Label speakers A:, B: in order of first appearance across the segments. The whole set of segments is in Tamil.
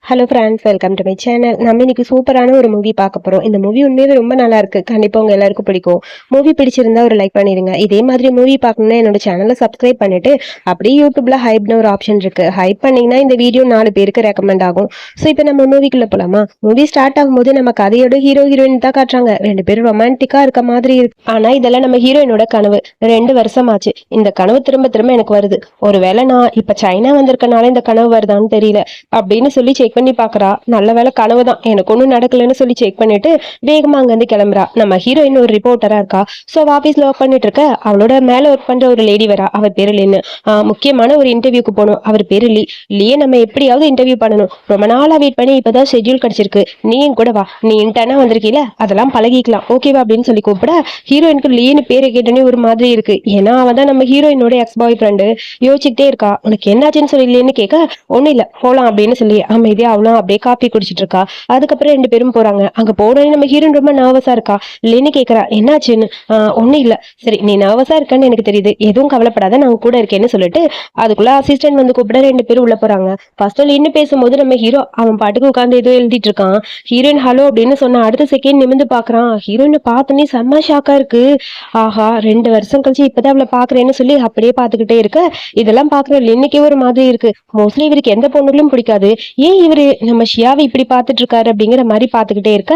A: Hello friends, welcome to my channel. நம்ம இன்னைக்கு சூப்பரான ஒரு மூவி பார்க்க போகிறோம். இந்த மூவி உண்மையிலே ரொம்ப நல்லா இருக்கு. கண்டிப்பாக உங்க எல்லாருக்கும் பிடிக்கும். மூவி பிடிச்சிருந்தா ஒரு லைக் பண்ணிடுங்க. இதே மாதிரி மூவி பார்க்கணும்னா என்னோட சேனலை சப்ஸ்கிரைப் பண்ணிட்டு அப்படியே யூடியூப்ல ஹைப்னு ஒரு ஆப்ஷன் இருக்கு. ஹைப் பண்ணீங்கன்னா இந்த வீடியோ 4 பேருக்கு ரெக்கமெண்ட் ஆகும். ஸோ இப்போ நம்ம மூவிக்குள்ள போலாமா? மூவி ஸ்டார்ட் ஆகும்போது நம்ம கதையோட ஹீரோ ஹீரோயின் தான் காட்டுறாங்க. 2 பேரும் ரொமான்டிக்கா இருக்க மாதிரி இருக்கு. ஆனா இதெல்லாம் நம்ம ஹீரோயினோட கனவு. 2 வருஷம் ஆச்சு. இந்த கனவு திரும்ப திரும்ப எனக்கு வருது. ஒருவேளை நான் இப்ப சைனா வந்திருக்கனால இந்த கனவு வருதான்னு தெரியல அப்படின்னு சொல்லி செக் பண்ணி பாக்குறா. நல்ல வேலை கனவுதான், எனக்கு ஒன்றும் நடக்கலன்னு சொல்லி செக் பண்ணிட்டு வேகமா அங்கிருந்து கிளம்புறா. நம்ம ஹீரோயின் ஒரு ரிப்போர்ட்டரா இருக்கா. ஸோ ஆஃபீஸ்ல ஒர்க் பண்ணிட்டு இருக்க அவளோட மேல ஒர்க் பண்ற ஒரு லேடி வரா. அவர் பேரு லின்னு. முக்கியமான ஒரு இன்டர்வியூக்கு போகணும். அவர் பேரு லியே நம்ம எப்படியாவது இன்டர்வியூ பண்ணணும். ரொம்ப நாளா வெயிட் பண்ணி இப்பதான் ஷெட்யூல் கிடைச்சிருக்கு. நீயும் கூட வா, நீ இன்டர்னா வந்திருக்கீல, அதெல்லாம் பழகிக்கலாம், ஓகேவா அப்படின்னு சொல்லி கூப்பிட ஹீரோயினுக்கு லீன்னு பேரை கேட்டனே ஒரு மாதிரி இருக்கு. ஏன்னா அவன் தான் நம்ம ஹீரோயினோட எக்ஸ் பாய் ஃப்ரெண்டு. யோசிச்சுட்டே இருக்கா. உனக்கு என்னாச்சுன்னு சொல்லி இல்லைன்னு கேட்க ஒன்னும் இல்ல போலாம் அப்படின்னு சொல்லி அமைதியா அவளும் அப்படியே காப்பி குடிச்சிட்டு இருக்கா. அதுக்கப்புறம் 2 பேரும் போறாங்க. அங்க போனோடனே நம்ம ஹீரோயின் ரொம்ப நர்வஸா இருக்கா. இல்லைன்னு கேக்குறா, என்னாச்சுன்னு. ஒன்னும் இல்ல, சரி நீ நர்வஸா இருக்கன்னு எனக்கு தெரியுது, எதுவும் கவலைப்படாத, நான் கூட இருக்கேன்னு சொல்லிட்டு அதுக்குள்ள அசிஸ்டன்ட் வந்து கூப்பிட 2 பேரும் உள்ள போறாங்க. ஃபர்ஸ்ட் நின்னு பேசும்போது நம்ம ஹீரோ அவன் பாட்டுக்கு உட்காந்து ஏதோ எழுதிட்டு இருக்கான். ஹீரோயின் ஹலோ அப்படின்னு சொன்ன அடுத்த செகண்ட் நிமிந்து பாக்குறான். ஹீரோயினை பார்த்தோன்னே செம்ம ஷாக்கா இருக்கு. ஆஹா, 2 வருஷம் கழிச்சு இப்பதான் அவளை பாக்குறேன்னு சொல்லி அப்படியே பாத்துக்கிட்டே இருக்க இதெல்லாம் பாக்குற இன்னைக்கே ஒரு மாதிரி இருக்கு. மோஸ்ட்லி இவருக்கு எந்த பொண்ணுகளும் பிடிக்காது. ஏன் இவரு நம்ம ஷியாவை இப்படி பாத்துட்டு இருக்காரு அப்படிங்கிற மாதிரி பாத்துக்கிட்டே இருக்க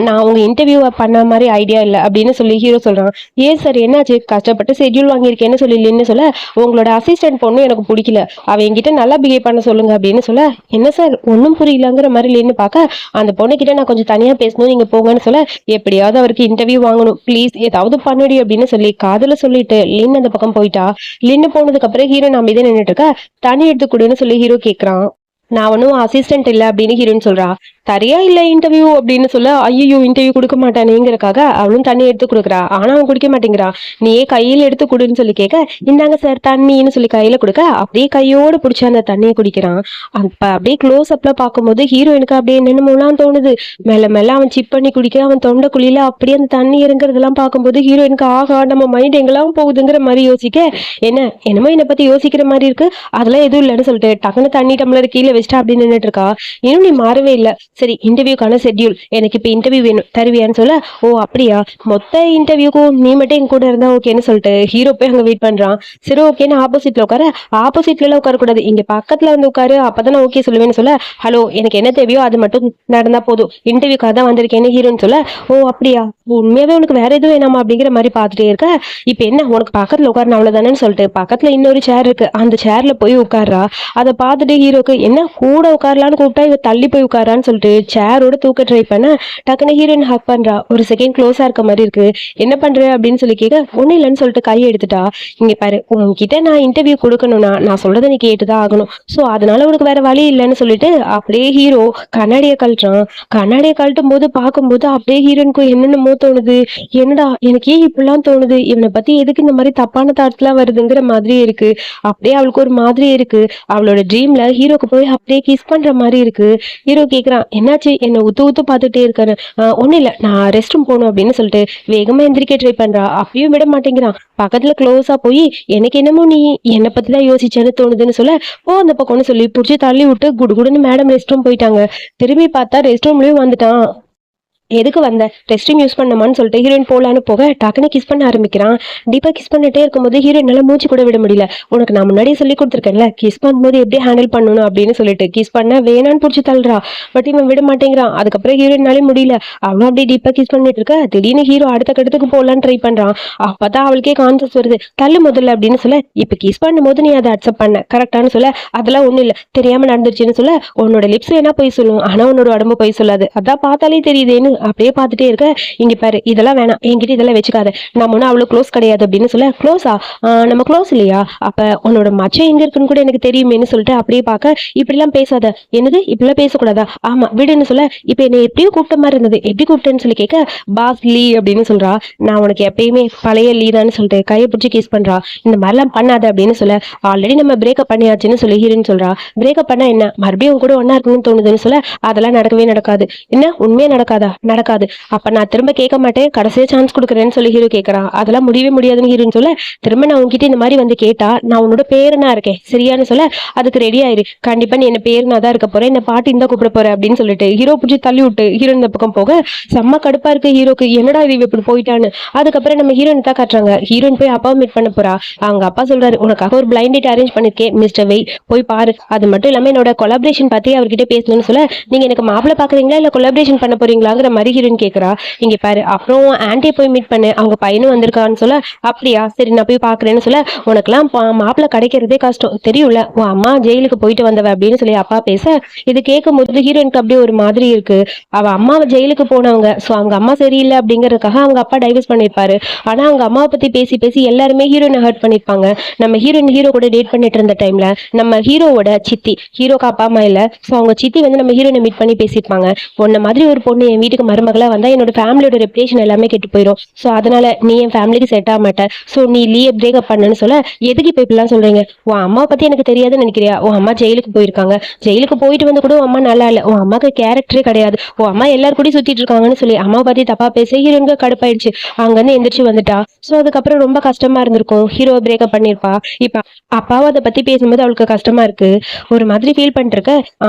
A: நான் உங்க இன்டர்வியூ பண்ண மாதிரி ஐடியா இல்லை அப்படின்னு சொல்லி ஹீரோ சொல்றான். ஏன் சார் என்னாச்சு, கஷ்டப்பட்டு ஷெட்யூல் வாங்கியிருக்கேன்னு சொல்லி இல்லைன்னு சொல்ல உங்களோட அசிஸ்டன்ட் பொண்ணு எனக்கு பிடிக்கல, அவ என்கிட்ட நல்லா பிஹேவ் பண்ண சொல்லுங்க அப்படின்னு சொல்ல என்ன சார் ஒன்னும் புரியலங்கிற மாதிரி இல்லைன்னு பார்க்க அந்த பொண்ணு கிட்ட நான் கொஞ்சம் தனியா பேசணும், நீங்க போங்கன்னு சொல்ல எப்படியாவது அவருக்கு இன்டர்வியூ வாங்கணும், ப்ளீஸ் ஏதாவது பண்ணுடி அப்படின்னு சொல்லி காதல சொல்லிட்டு லின் அந்த பக்கம் போயிட்டா. லின்னு போனதுக்கு அப்புறம் ஹீரோ நம்ம இதே நின்றுட்டு இருக்க. தனி எடுத்து கொடுன்னு சொல்லி ஹீரோ கேட்கறான். நான் ஒன்னும் அசிஸ்டன்ட் இல்லை அப்படின்னு ஹீரோன்னு சொல்றா. தரியா இல்ல இன்டர்வியூ அப்படின்னு சொல்ல ஐயோ இன்டர்வியூ கொடுக்க மாட்டானேங்கிறக்காக அவளும் தண்ணி எடுத்து கொடுக்குறா. ஆனா அவன் குடிக்க மாட்டேங்கிறா. நீயே கையில எடுத்து கொடுன்னு சொல்லி கேட்க இந்தாங்க சார் தண்ணின்னு சொல்லி கையில கொடுக்க அப்படியே கையோடு பிடிச்ச அந்த தண்ணியை குடிக்கிறான். அப்ப அப்படியே க்ளோஸ் அப்ல பார்க்கும்போது ஹீரோயினுக்கு அப்படியே என்னென்னமோலாம் தோணுது. மெல்ல மெல்ல அவன் சிப் பண்ணி குடிக்க அவன் தொண்டை குழியில அப்படியே அந்த தண்ணி இறங்குறதெல்லாம் பார்க்கும்போது ஹீரோயினுக்கு ஆகா நம்ம மைண்ட் எங்கெல்லாம் போகுதுங்கிற மாதிரி யோசிக்க என்னமோ என்னை பத்தி யோசிக்கிற மாதிரி இருக்கு, அதெல்லாம் எதுவும் இல்லைன்னு சொல்லிட்டு டக்குன்னு தண்ணி டம்ளர் கீழே வச்சுட்டா அப்படின்னு நின்றுட்டு இருக்கா. இன்னும் நீ மாறவே இல்லை, சரி இன்டர்வியூக்கான ஷெட்யூல், எனக்கு இப்போ இன்டர்வியூ வேணும் தருவியான்னு சொல்ல ஓ அப்படியா, மொத்த இன்டர்வியூக்கும் நீ மட்டும் என் கூட இருந்தா ஓகேன்னு சொல்லிட்டு ஹீரோ போய் அங்கே வெயிட் பண்றான். சரி ஓகேன்னு ஆப்போசிட்ல உட்கார, ஆப்போசிட்ல எல்லாம் உட்காரக்கூடாது, இங்க பக்கத்துல வந்து உட்காரு, அப்பதான் ஓகே சொல்லுவேன்னு சொல்ல ஹலோ எனக்கு என்ன தேவையோ அது மட்டும் நடந்தா போதும், இன்டர்வியூக்காக தான் வந்திருக்கேன்னு ஹீரோன்னு சொல்ல ஓ அப்படியா, உண்மையாவே உனக்கு வேற எதுவும் வேணாமா அப்படிங்கிற மாதிரி பார்த்துட்டே இருக்க. இப்போ என்ன உனக்கு பக்கத்துல உட்காரணும் அவ்வளவுதானேன்னு சொல்லிட்டு பக்கத்துல இன்னொரு சேர் இருக்கு, அந்த சேர்ல போய் உட்கார்றா. அதை பார்த்துட்டு ஹீரோக்கு என்ன கூட உட்காரலான்னு கூப்பிட்டா இவ தள்ளி போய் உட்காரான்னு சொல்லிட்டு சேரோட தூக்க ட்ரை பண்ண டக்குனு ஹீரோயின் ஹக் பண்றா. ஒரு செகண்ட் க்ளோஸா இருக்க மாதிரி இருக்கு. என்ன பண்ற அப்படின்னு சொல்லி கேட்க ஒன்னும் இல்லைன்னு சொல்லிட்டு கையை எடுத்துட்டா. இங்க பாரு, உங்ககிட்ட நான் இன்டர்வியூ கொடுக்கணும்னா நான் சொல்றதை நீ கேட்டுதான் ஆகணும், சோ அதனால உனக்கு வேற வழி இல்லைன்னு சொல்லிட்டு அப்படியே ஹீரோ கண்ணாடியை கழட்டுறான். கண்ணாடியை கழட்டும் போது பார்க்கும்போது அப்படியே ஹீரோனுக்கு என்னென்னமோ தோணுது. என்னடா எனக்கு ஏன் இப்படிலாம் தோணுது, இவனை பத்தி எதுக்கு இந்த மாதிரி தப்பான தாட்ஸ்லாம் வருதுங்கிற மாதிரி இருக்கு. அப்படியே அவளுக்கு ஒரு மாதிரி இருக்கு. அவளோட ட்ரீம்ல ஹீரோக்கு போய் அப்படியே கிஸ் பண்ற மாதிரி இருக்கு. ஹீரோ கேக்குறான் என்னாச்சு, என்ன ஊத்து ஊத்து பார்த்துட்டே இருக்காரு. ஒன்னும் இல்ல, நான் ரெஸ்ட் ரூம் போகணும் அப்படின்னு சொல்லிட்டு வேகமா எந்திரிக்க ட்ரை பண்றா. அப்பயும் விட மாட்டேங்கிறான். பக்கத்துல க்ளோஸா போய் எனக்கு என்னமோ நீ என்னை பத்தி தான் யோசிச்சேன்னு தோணுதுன்னு சொல்ல போ அந்த பக்கம்னு சொல்லி புடிச்சு தள்ளி விட்டு குடுகுடுன்னு மேடம் ரெஸ்ட் ரூம் போயிட்டாங்க. திரும்பி பார்த்தா ரெஸ்ட் ரூம்லயும் வந்துட்டான். எதுக்கு வந்த, ரெஸ்ட் ரூம் யூஸ் பண்ணமான்னு சொல்லிட்டு ஹீரோயின் போலான்னு போக டக்குன்னு கிஸ் பண்ண ஆரம்பிக்கிறான். டீப்பா கிஸ் பண்ணிட்டே இருக்கும்போது ஹீரோயினால மூச்சு கூட விட முடியல. உனக்கு நான் முன்னாடியே சொல்லி கொடுத்துருக்கேன்ல கிஸ் பண்ணும்போது எப்படி ஹேண்டில் பண்ணணும் அப்படின்னு சொல்லிட்டு கிஸ் பண்ண வேணான்னு பிடிச்சி தள்ளுறா. பட் இவன் விட மாட்டேங்கிறான். அதுக்கப்புறம் ஹீரோயினாலே முடியல. அவளும் அப்படியே டீப்பா கிஸ் பண்ணிட்டு இருக்க திடீர்னு ஹீரோ அடுத்த கட்டத்துக்கு போலான்னு ட்ரை பண்றான். அப்பதான் அவளுக்கே கான்சியஸ் வருது. தள்ளு முதல்ல அப்படின்னு சொல்ல இப்ப கிஸ் பண்ணும்போது நீ அதை அக்செப்ட் பண்ண கரெக்டானு சொல்ல அதெல்லாம் ஒண்ணும் இல்ல தெரியாம நடந்துருச்சுன்னு சொல்ல உன்னோட லிப்ஸ் வேணா போய் சொல்லும், ஆனா உன்னோட உடம்பு போய் சொல்லாது, அதான் பார்த்தாலே தெரியுதேன்னு அப்படியே பார்த்துட்டே இருக்க. இங்க பாரு இதெல்லாம் வேணாம், என்கிட்ட இதெல்லாம் வச்சுக்காத, நம்ம ஒன்னும் அவ்வளவு க்ளோஸ் கிடையாது அப்படின்னு சொல்ல க்ளோஸா, நம்ம க்ளோஸ் இல்லையா, அப்ப உன்னோட மச்சம் எங்க இருக்குன்னு கூட எனக்கு தெரியுமேன்னு சொல்லிட்டு அப்படியே பார்க்க இப்படிலாம் பேசாத, என்னது இப்படிலாம் பேசக்கூடாதா, ஆமா விடுன்னு சொல்ல இப்ப என்ன எப்படியும் கூப்பிட்ட மாதிரி இருந்தது, எப்படி கூப்பிட்டேன்னு சொல்லி கேட்க பாஸ் லீ அப்படின்னு சொல்றா. நான் உனக்கு எப்பயுமே பழைய லீ தான் சொல்லிட்டு கையை பிடிச்சி கேஸ் பண்றா. இந்த மாதிரிலாம் பண்ணாத அப்படின்னு சொல்ல ஆல்ரெடி நம்ம பிரேக்கப் பண்ணியாச்சுன்னு சொல்லி ஹீரோன்னு சொல்றா. பிரேக்கப் பண்ணா என்ன மறுபடியும் கூட ஒன்னா இருக்கணும்னு தோணுதுன்னு சொல்ல அதெல்லாம் நடக்கவே நடக்காது. என்ன உண்மையா நடக்காதா, நடக்காது. அப்ப நான் திரும்ப கேட்க மாட்டேன், கடைசியா சான்ஸ் கொடுக்குறேன்னு சொல்லி ஹீரோ கேட்கறான். அதெல்லாம் முடியவே முடியாதுன்னு ஹீரோன்னு சொல்ல, திரும்ப நான் உன்கிட்ட இந்த மாதிரி வந்து கேட்டா நான் உன்னோட பேரனா இருக்கேன் சரியான்னு சொல்ல, அதுக்கு ரெடி ஆயிரு, கண்டிப்பா நீ என்ன பேருனா தான் இருக்க போற, என்ன பாட்டின்னு தான் கூப்பிட போற அப்படின்னு சொல்லிட்டு ஹீரோ பிடிச்சி தள்ளி விட்டு ஹீரோயின் இந்த பக்கம் போக செம்ம கடுப்பா இருக்கு ஹீரோக்கு. என்னடா இது இப்படி போயிட்டான்னு. அதுக்கப்புறம் நம்ம ஹீரோயின் தான் காட்டுறாங்க. ஹீரோயின் போய் அப்பாவை மீட் பண்ண போறா. அவங்க அப்பா சொல்றாரு, உனக்காக ஒரு பிளைண்ட் டேட் அரேஞ்ச் பண்ணிருக்கேன் மிஸ்டர் வெய், போய் பாரு. அது மட்டும் இல்லாம என்னோட கொலாபரேஷன் பத்தி அவர்கிட்ட பேசணும்னு சொல்ல, நீங்க எனக்கு மாப்பிள்ள பாக்குறீங்களா இல்ல கொலாபரேஷன் பண்ண போறீங்களாங்கிற மாதிரி ஹீரோயின் கேக்குறா. இங்க பாரு, அப்புறம் ஆன்டியை போய் மீட் பண்ணு, அவங்க பையனும் வந்திருக்கான்னு சொல்ல, அப்படியா சரி நான் போய் பாக்குறேன்னு சொல்ல, உனக்கெல்லாம் மாப்பிள்ள கிடைக்கிறதே கஷ்டம் தெரியும்ல, உன் அம்மா ஜெயிலுக்கு போயிட்டு வந்தவ அப்படின்னு சொல்லி அப்பா பேச, இது கேட்கும் போது ஹீரோயினுக்கு அப்படியே ஒரு மாதிரி இருக்கு. அவ அம்மாவை ஜெயிலுக்கு போனவங்க, சோ அவங்க அம்மா சரியில்லை அப்படிங்கறதுக்காக அவங்க அப்பா டைவர்ஸ் பண்ணிருப்பாரு. ஆனா அவங்க அம்மாவை பத்தி பேசி பேசி எல்லாருமே ஹீரோயினை ஹர்ட் பண்ணிருப்பாங்க. நம்ம ஹீரோயின் ஹீரோ கூட டேட் பண்ணிட்டு இருந்த டைம்ல நம்ம ஹீரோவோட சித்தி, ஹீரோக்கு அப்பா அம்மா இல்ல, சோ அவங்க சித்தி வந்து நம்ம ஹீரோயினை மீட் பண்ணி பேசியிருப்பாங்க. உன்ன மாதிரி ஒரு பொண்ணு என் வீட்டுக்கு மருமகளா வந்தா என்னோட ஃபேமிலியோட ரெப்புடேஷன் எல்லாமே கெட்டு போயிடும், சோ அதனால நீ என் ஃபேமிலிக்கு செட் ஆக மாட்ட, சோ நீ லீவ் பிரேக்அப் பண்ணுன்னு சொல்ல, எதுக்கு இப்ப இப்படிலாம் சொல்றீங்க, உன் அம்மாவை பத்தி எனக்கு தெரியாதுன்னு நினைக்கிறியா, உன் அம்மா ஜெயிலுக்கு போயிருக்காங்க, ஜெயிலுக்கு போயிட்டு வந்து கூட உன் அம்மா நல்லா இல்ல, உன் அம்மாக்கு கேரக்டரே கிடையாது, உன் அம்மா எல்லாரும் கூட சுத்திட்டு இருக்காங்கன்னு சொல்லி அம்மா பத்தி தப்பா பேச ஹீரோயினுக்கு கடுப்பாயிடுச்சு. அங்க இருந்து எந்திரிச்சு வந்துட்டா. சோ அதுக்கப்புறம் ரொம்ப கஷ்டமா இருந்திருக்கும், ஹீரோ பிரேக்அப் பண்ணிருப்பா. இப்ப அப்பாவும் அதை பத்தி பேசும்போது அவளுக்கு கஷ்டமா இருக்கு, ஒரு மாதிரி ஃபீல் பண்ணிட்டு இருக்க.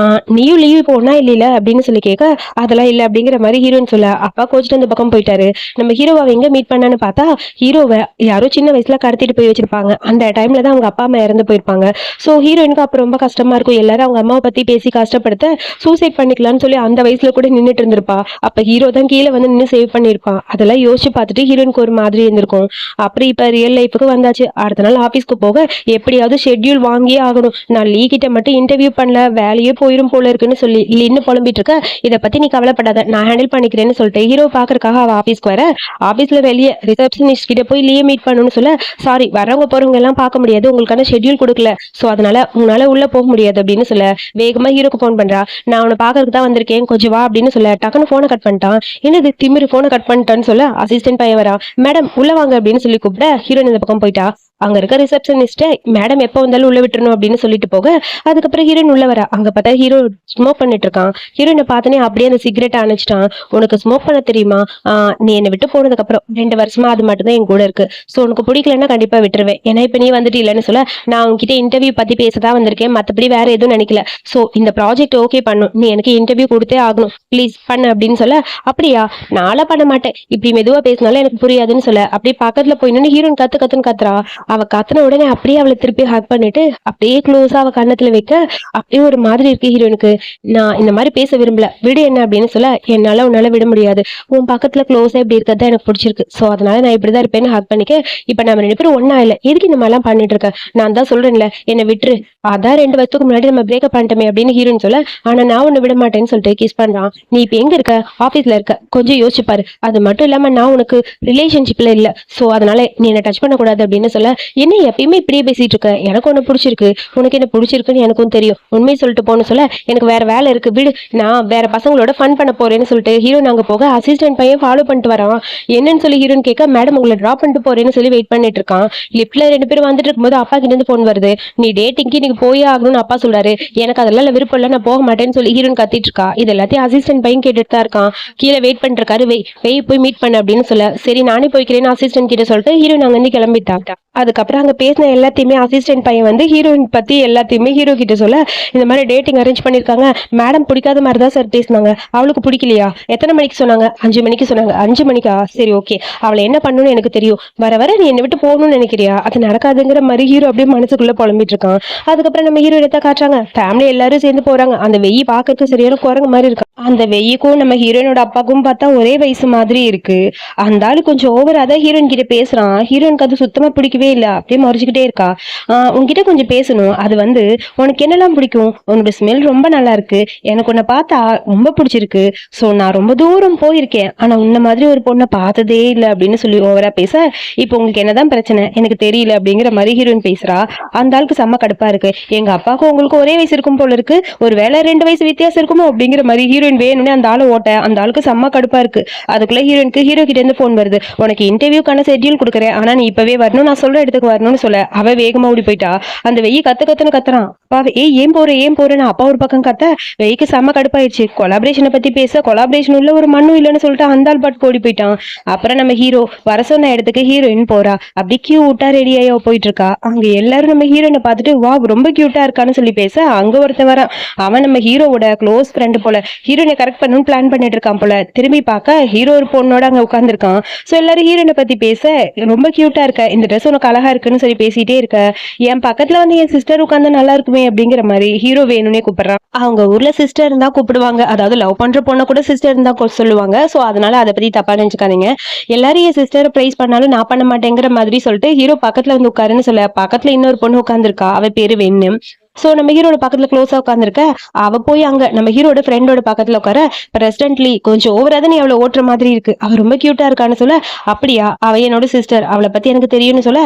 A: நீயும் லீவ் போனா இல்ல அப்படின்னு சொல்லி கேட்க, அதெல்லாம் இல்ல அப்படிங்கிற மாதிரி ஹீரோயின் சொல்ல, அப்பா கோச்சிட்டு அந்த பக்கம் போயிட்டாரு. நம்ம ஹீரோவை எங்க மீட் பண்ணான்னு பார்த்தா, ஹீரோவை யாரோ சின்ன வயசுல கடத்திட்டு போய் வச்சிருப்பாங்க. அந்த டைம்ல தான் அவங்க அப்பா அம்மா இறந்து போயிருப்பாங்க. சோ ஹீரோயினுக்கு அப்ப ரொம்ப கஷ்டமா இருக்கும், எல்லாரும் அவங்க அம்மாவை பத்தி பேசி கஷ்டப்படுத்த சூசைட் பண்ணிக்கலாம்னு சொல்லி அந்த வயசுல கூட நின்றுட்டு இருந்திருப்பா. அப்ப ஹீரோ தான் கீழே வந்து நின்று சேவ் பண்ணிருப்பான். அதெல்லாம் யோசிச்சு பார்த்துட்டு ஹீரோயினுக்கு ஒரு மாதிரி இருந்திருக்கும். அப்புறம் இப்ப ரியல் லைஃபுக்கு வந்தாச்சு. அடுத்த நாள் ஆபீஸ்க்கு போக எப்படியாவது ஷெட்யூல் வாங்கியே ஆகணும், நான் லீ கிட்ட மட்டும் இன்டர்வியூ பண்ணல, வேலையே போயிரும் போல இருக்குன்னு சொல்லி இன்னும் புலம்பிட்டு இருக்க. இதை பத்தி நீ கவலைப்படாத, நான் ஹேண்டில் பண்ணிக்கிறேன்னு சொல்லிட்டு ஹீரோ பாக்குறதுக்காக அவ ஆபீஸ்க்கு வர, ஆபீஸ்ல வெளியே ரிசப்ஷனிஸ்ட் கிட்ட போய் லீவ் மீட் பண்ணணும்னு சொல்ல, சாரி வரவங்க போறவங்க எல்லாம் பார்க்க முடியாது, உங்களுக்கான ஷெட்யூல் கொடுக்கல, சோ அதனால உங்களால உள்ள போக முடியாது அப்படின்னு சொல்ல, வேகமா ஹீரோக்கு போன் பண்றா. நான் உன்னை பாக்குறதுக்கு தான் வந்திருக்கேன், கொஞ்சம் வா அப்படின்னு சொல்ல, டக்குன்னு போனை கட் பண்ணிட்டான். என்னது திமிரு, போனை கட் பண்ணிட்டான்னு சொல்ல அசிஸ்டன்ட் பையன் வரா. மேடம் உள்ள வாங்க அப்படின்னு சொல்லி கூப்பிட ஹீரோயின் இந்த பக்கம் போயிட்டா. அங்க இருக்க ரிசப்ஷனிஸ்ட் மேடம் எப்போ வந்தாலும் உள்ள விட்டுறணும் அப்படின்னு சொல்லிட்டு போக, அதுக்கப்புறம் ஹீரோயின் உள்ள வரா. அங்க பார்த்தா ஹீரோ ஸ்மோக் பண்ணிட்டு இருக்கான். ஹீரோயினை பார்த்தனே அப்படியே அந்த சிகரெட் அணைச்சிட்டான். உனக்கு ஸ்மோக் பண்ண தெரியுமா, நீ என்னை விட்டு போனதுக்கு அப்புறம் 2 வருஷமா அது மட்டும் தான் என் கூட இருக்கு, சோ உனக்கு பிடிக்கலன்னா கண்டிப்பா விட்டுருவேன், ஏன்னா இப்ப நீ வந்துட்டு இல்லைன்னு சொல்ல, நான் உன்கிட்ட இன்டர்வியூ பத்தி பேசதான் வந்திருக்கேன், மத்தபடி வேற எதுவும் நினைக்கல, சோ இந்த ப்ராஜெக்ட் ஓகே பண்ணும், நீ எனக்கு இன்டர்வியூ கொடுத்தே ஆகணும், ப்ளீஸ் பண்ணு அப்படின்னு சொல்ல, அப்படியா நாளா பண்ண மாட்டேன், இப்படி மெதுவா பேசினாலும் எனக்கு புரியாதுன்னு சொல்ல, அப்படியே பக்கத்துல போய் நின்று ஹீரோயின் கத்துன்னு கத்துறா. அவ கத்துன உடனே அப்படியே அவளை திருப்பி ஹக் பண்ணிட்டு அப்படியே க்ளோஸா அவ கண்ணத்துல வைக்க, அப்படியே ஒரு மாதிரி இருக்கு ஹீரோனுக்கு. நான் இந்த மாதிரி பேச விரும்பல, விடு என்ன அப்படின்னு சொல்ல, என்னால உன்னால விட முடியாது, உன் பக்கத்துல க்ளோஸா இப்படி இருக்கிறது எனக்கு பிடிச்சிருக்கு, சோ அதனால நான் இப்படிதான் இருப்பேன்னு ஹக் பண்ணிக்க. இப்ப நம்ம 2 பேரும் ஒன்னா இல்ல, எதுக்கு இந்த மாதிரிலாம் பண்ணிட்டு இருக்க, நான் தான் சொல்றேன்ல என்னை விட்டுரு, அதான் 2 வருஷத்துக்கு முன்னாடி நம்ம பிரேக்கப் பண்ணிட்டோமே அப்படின்னு ஹீரோன்னு சொல்ல, ஆனா நான் உன்னை விட மாட்டேன்னு சொல்லிட்டு கிஸ் பண்றான். நீ இப்ப எங்க இருக்க, ஆபீஸ்ல இருக்க, கொஞ்சம் யோசிச்சு பாரு, அது மட்டும் இல்லாம நான் உனக்கு ரிலேஷன்ஷிப்ல இல்ல, சோ அதனால நீ என்ன டச் பண்ணக்கூடாது அப்படின்னு சொல்ல, என்ன எப்பயுமே இப்படியே பேசிட்டு இருக்க, எனக்கு ஒண்ணு பிடிச்சிருக்கு, உனக்கு என்ன பிடிச்சிருக்குன்னு எனக்கும் தெரியும், உண்மையை சொல்லிட்டு போன்னு சொல்ல, எனக்கு வேற வேலை இருக்கு விடு, நான் வேற பசங்களோட ஃபன் பண்ண போறேன்னு சொல்லிட்டு ஹீரோ நாங்க போக அசிஸ்டன்ட் பையன் ஃபாலோ பண்ணிட்டு வரான். என்னன்னு சொல்லி ஹீரோன்னு கேட்க, மேடம் உங்களை டிராப் பண்ணிட்டு போறேன்னு சொல்லி வெயிட் பண்ணிட்டு இருக்கான். லிப்ட்ல 2 பேரும் வந்துட்டு இருக்கும்போது அப்பா கிட்ட இருந்து போன் வருது, நீ டேட்டிங்க்கு நீங்க போயே ஆகணும்னு அப்பா சொல்றாரு, எனக்கு அதெல்லாம் விருப்பம் இல்ல, நான் போக மாட்டேன்னு சொல்லி ஹீரோன் கத்திட்டு இருக்கா. இது எல்லாத்தையும் அசிஸ்டன்ட் பையன் கேட்டுட்டு தான் இருக்கான். கீழே வெயிட் பண்ணிட்டு இருக்காரு. வெய் போய் மீட் பண்ணு அப்படின்னு சொல்ல, சரி நானே போய்க்கிறேன்னு அசிஸ்டன்ட் கிட்ட சொல்லிட்டு ஹீரோயின் அங்க இருந்து கிளம்பிட்டாங்க. அதுக்கப்புறம் அங்க பேசின எல்லாத்தையுமே அசிஸ்டன்ட் பையன் வந்து ஹீரோயின் பத்தி எல்லாத்தையுமே ஹீரோ கிட்ட சொல்ல, இந்த மாதிரி டேட்டிங் அரேஞ்ச் பண்ணிருக்காங்க, மேடம் பிடிக்காத மாதிரி தான் சார் பேசினாங்க, அவளுக்கு பிடிக்கலையா, எத்தனை மணிக்கு சொன்னாங்க, 5 மணிக்கு சொன்னாங்க, 5 மணிக்கா சரி ஓகே, அவளை என்ன பண்ணணும்னு எனக்கு தெரியும், வர வர நீ என்னை விட்டு போகணும்னு நினைக்கிறியா, அது நடக்காதுங்கிற மாதிரி ஹீரோ அப்படியே மனசுக்குள்ள புலம்பிட்டு இருக்கான். அதுக்கப்புறம் நம்ம ஹீரோ எடுத்த காட்டுறாங்க, ஃபேமிலி எல்லாரும் சேர்ந்து போறாங்க. அந்த வெயி பாக்குறதுக்கு சரியான குரங்கு மாதிரி இருக்கு. அந்த வெய்யுக்கும் நம்ம ஹீரோயினோட அப்பாவுக்கும் பார்த்தா ஒரே வயசு மாதிரி இருக்கு. அந்த ஆளு கொஞ்சம் ஓவரா தான் ஹீரோயின் கிட்ட பேசுறான். ஹீரோயினுக்கு அது சுத்தமா பிடிக்கவே இல்ல, அப்படியே மறைச்சுக்கிட்டே இருக்கா. உன்கிட்ட கொஞ்சம் பேசணும், அது வந்து உனக்கு என்னெல்லாம் பிடிக்கும், உன்னோட ஸ்மெல் ரொம்ப நல்லா இருக்கு, எனக்கு உன்னை பார்த்தா ரொம்ப பிடிச்சிருக்கு, சோ நான் ரொம்ப தூரம் போயிருக்கேன், ஆனா உன்ன மாதிரி ஒரு பொண்ணை பார்த்ததே இல்லை அப்படின்னு சொல்லி ஓவரா பேச, இப்போ உங்களுக்கு என்னதான் பிரச்சனை எனக்கு தெரியல அப்படிங்கிற மாதிரி ஹீரோயின் பேசுறா. அந்த ஆளுக்கு செம்ம கடுப்பா இருக்கு. எங்க அப்பாவுக்கும் உங்களுக்கு ஒரே வயசு இருக்கும் போல இருக்கு, ஒரு வேலை 2 வயசு வித்தியாசம் இருக்குமோ அப்படிங்கிற மாதிரி ஹீரோயின் ஹீரோயின் வேணும்னே அந்த ஆளை ஓட்ட அந்த ஆளுக்கு செம்ம கடுப்பா இருக்கு. அதுக்குள்ள ஹீரோயினுக்கு ஹீரோ கிட்ட இருந்து போன் வருது. உனக்கு இன்டர்வியூக்கான ஷெட்யூல் கொடுக்குறேன், ஆனா நீ இப்பவே வரணும், நான் சொல்ற இடத்துக்கு வரணும்னு சொல்ல அவ வேகமா ஓடி போயிட்டா. அந்த வெயி கத்துன்னு கத்துறான். அப்பா ஏய் ஏன் போறேன்னு அப்பா ஒரு பக்கம் கத்த வெய்க்கு செம்ம கடுப்பாயிடுச்சு. கொலாபரேஷனை பத்தி பேச கொலாபரேஷன் உள்ள ஒரு மண்ணும் இல்லைன்னு சொல்லிட்டு அந்த ஆள் பாட்டு ஓடி போயிட்டான். அப்புறம் நம்ம ஹீரோ வர சொன்ன இடத்துக்கு ஹீரோயின் போறா. அப்படி கியூட்டா ரெடி ஆகி போயிட்டு இருக்கா. அங்க எல்லாரும் நம்ம ஹீரோயினை பார்த்துட்டு வா ரொம்ப கியூட்டா இருக்கான்னு சொல்லி பேச அங்க ஒருத்தன் வரான். அவன் நம்ம ஹீரோவோட க்ளோஸ் ஃப்ரெண்டு போல. ஹீரோயினை கரெக்ட் பண்ணணும்னு பிளான் பண்ணிட்டு இருக்கான் போல. திரும்பி பார்க்க ஹீரோ ஒரு பொண்ணோட அங்க உட்காந்துருக்கான். சோ எல்லாரும் ஹீரோயினை பத்தி பேச ரொம்ப கியூட்டா இருக்க, இந்த ட்ரெஸ் உனக்கு அழகா இருக்குன்னு சொல்லி பேசிட்டே இருக்க. என் பக்கத்துல வந்து என் சிஸ்டர் உட்காந்து நல்லா இருக்குமே அப்படிங்கிற மாதிரி ஹீரோ வேணும்னே கூப்பிடுறான். அவங்க ஊர்ல சிஸ்டர் இருந்தா கூப்பிடுவாங்க, அதாவது லவ் பண்ற பொண்ண கூட சிஸ்டர் இருந்தா சொல்லுவாங்க. சோ அதனால அதை பத்தி தப்பா நினைச்சுக்காதீங்க. எல்லாரும் என் சிஸ்டரை பிரைஸ் பண்ணாலும் நான் பண்ண மாட்டேங்கிற மாதிரி சொல்லிட்டு ஹீரோ பக்கத்துல வந்து உட்காருன்னு சொல்ல பக்கத்துல இன்னொரு பொண்ணு உட்காந்துருக்கா. அவ பேரு வெண்ணு. சோ நம்ம ஹீரோட பக்கத்துல க்ளோஸா உட்காந்துருக்க. அவ போய் அங்க நம்ம ஹீரோட ஃப்ரெண்டோட பக்கத்துல உட்கார பிரசிடென்ட்லி கொஞ்சம் ஓவரா தான் நீ அவளை ஓட்டுற மாதிரி இருக்கு, அவ ரொம்ப கியூட்டா இருக்கான்னு சொல்ல அப்படியா அவ என்னோட சிஸ்டர், அவளை பத்தி எனக்கு தெரியும்னு சொல்ல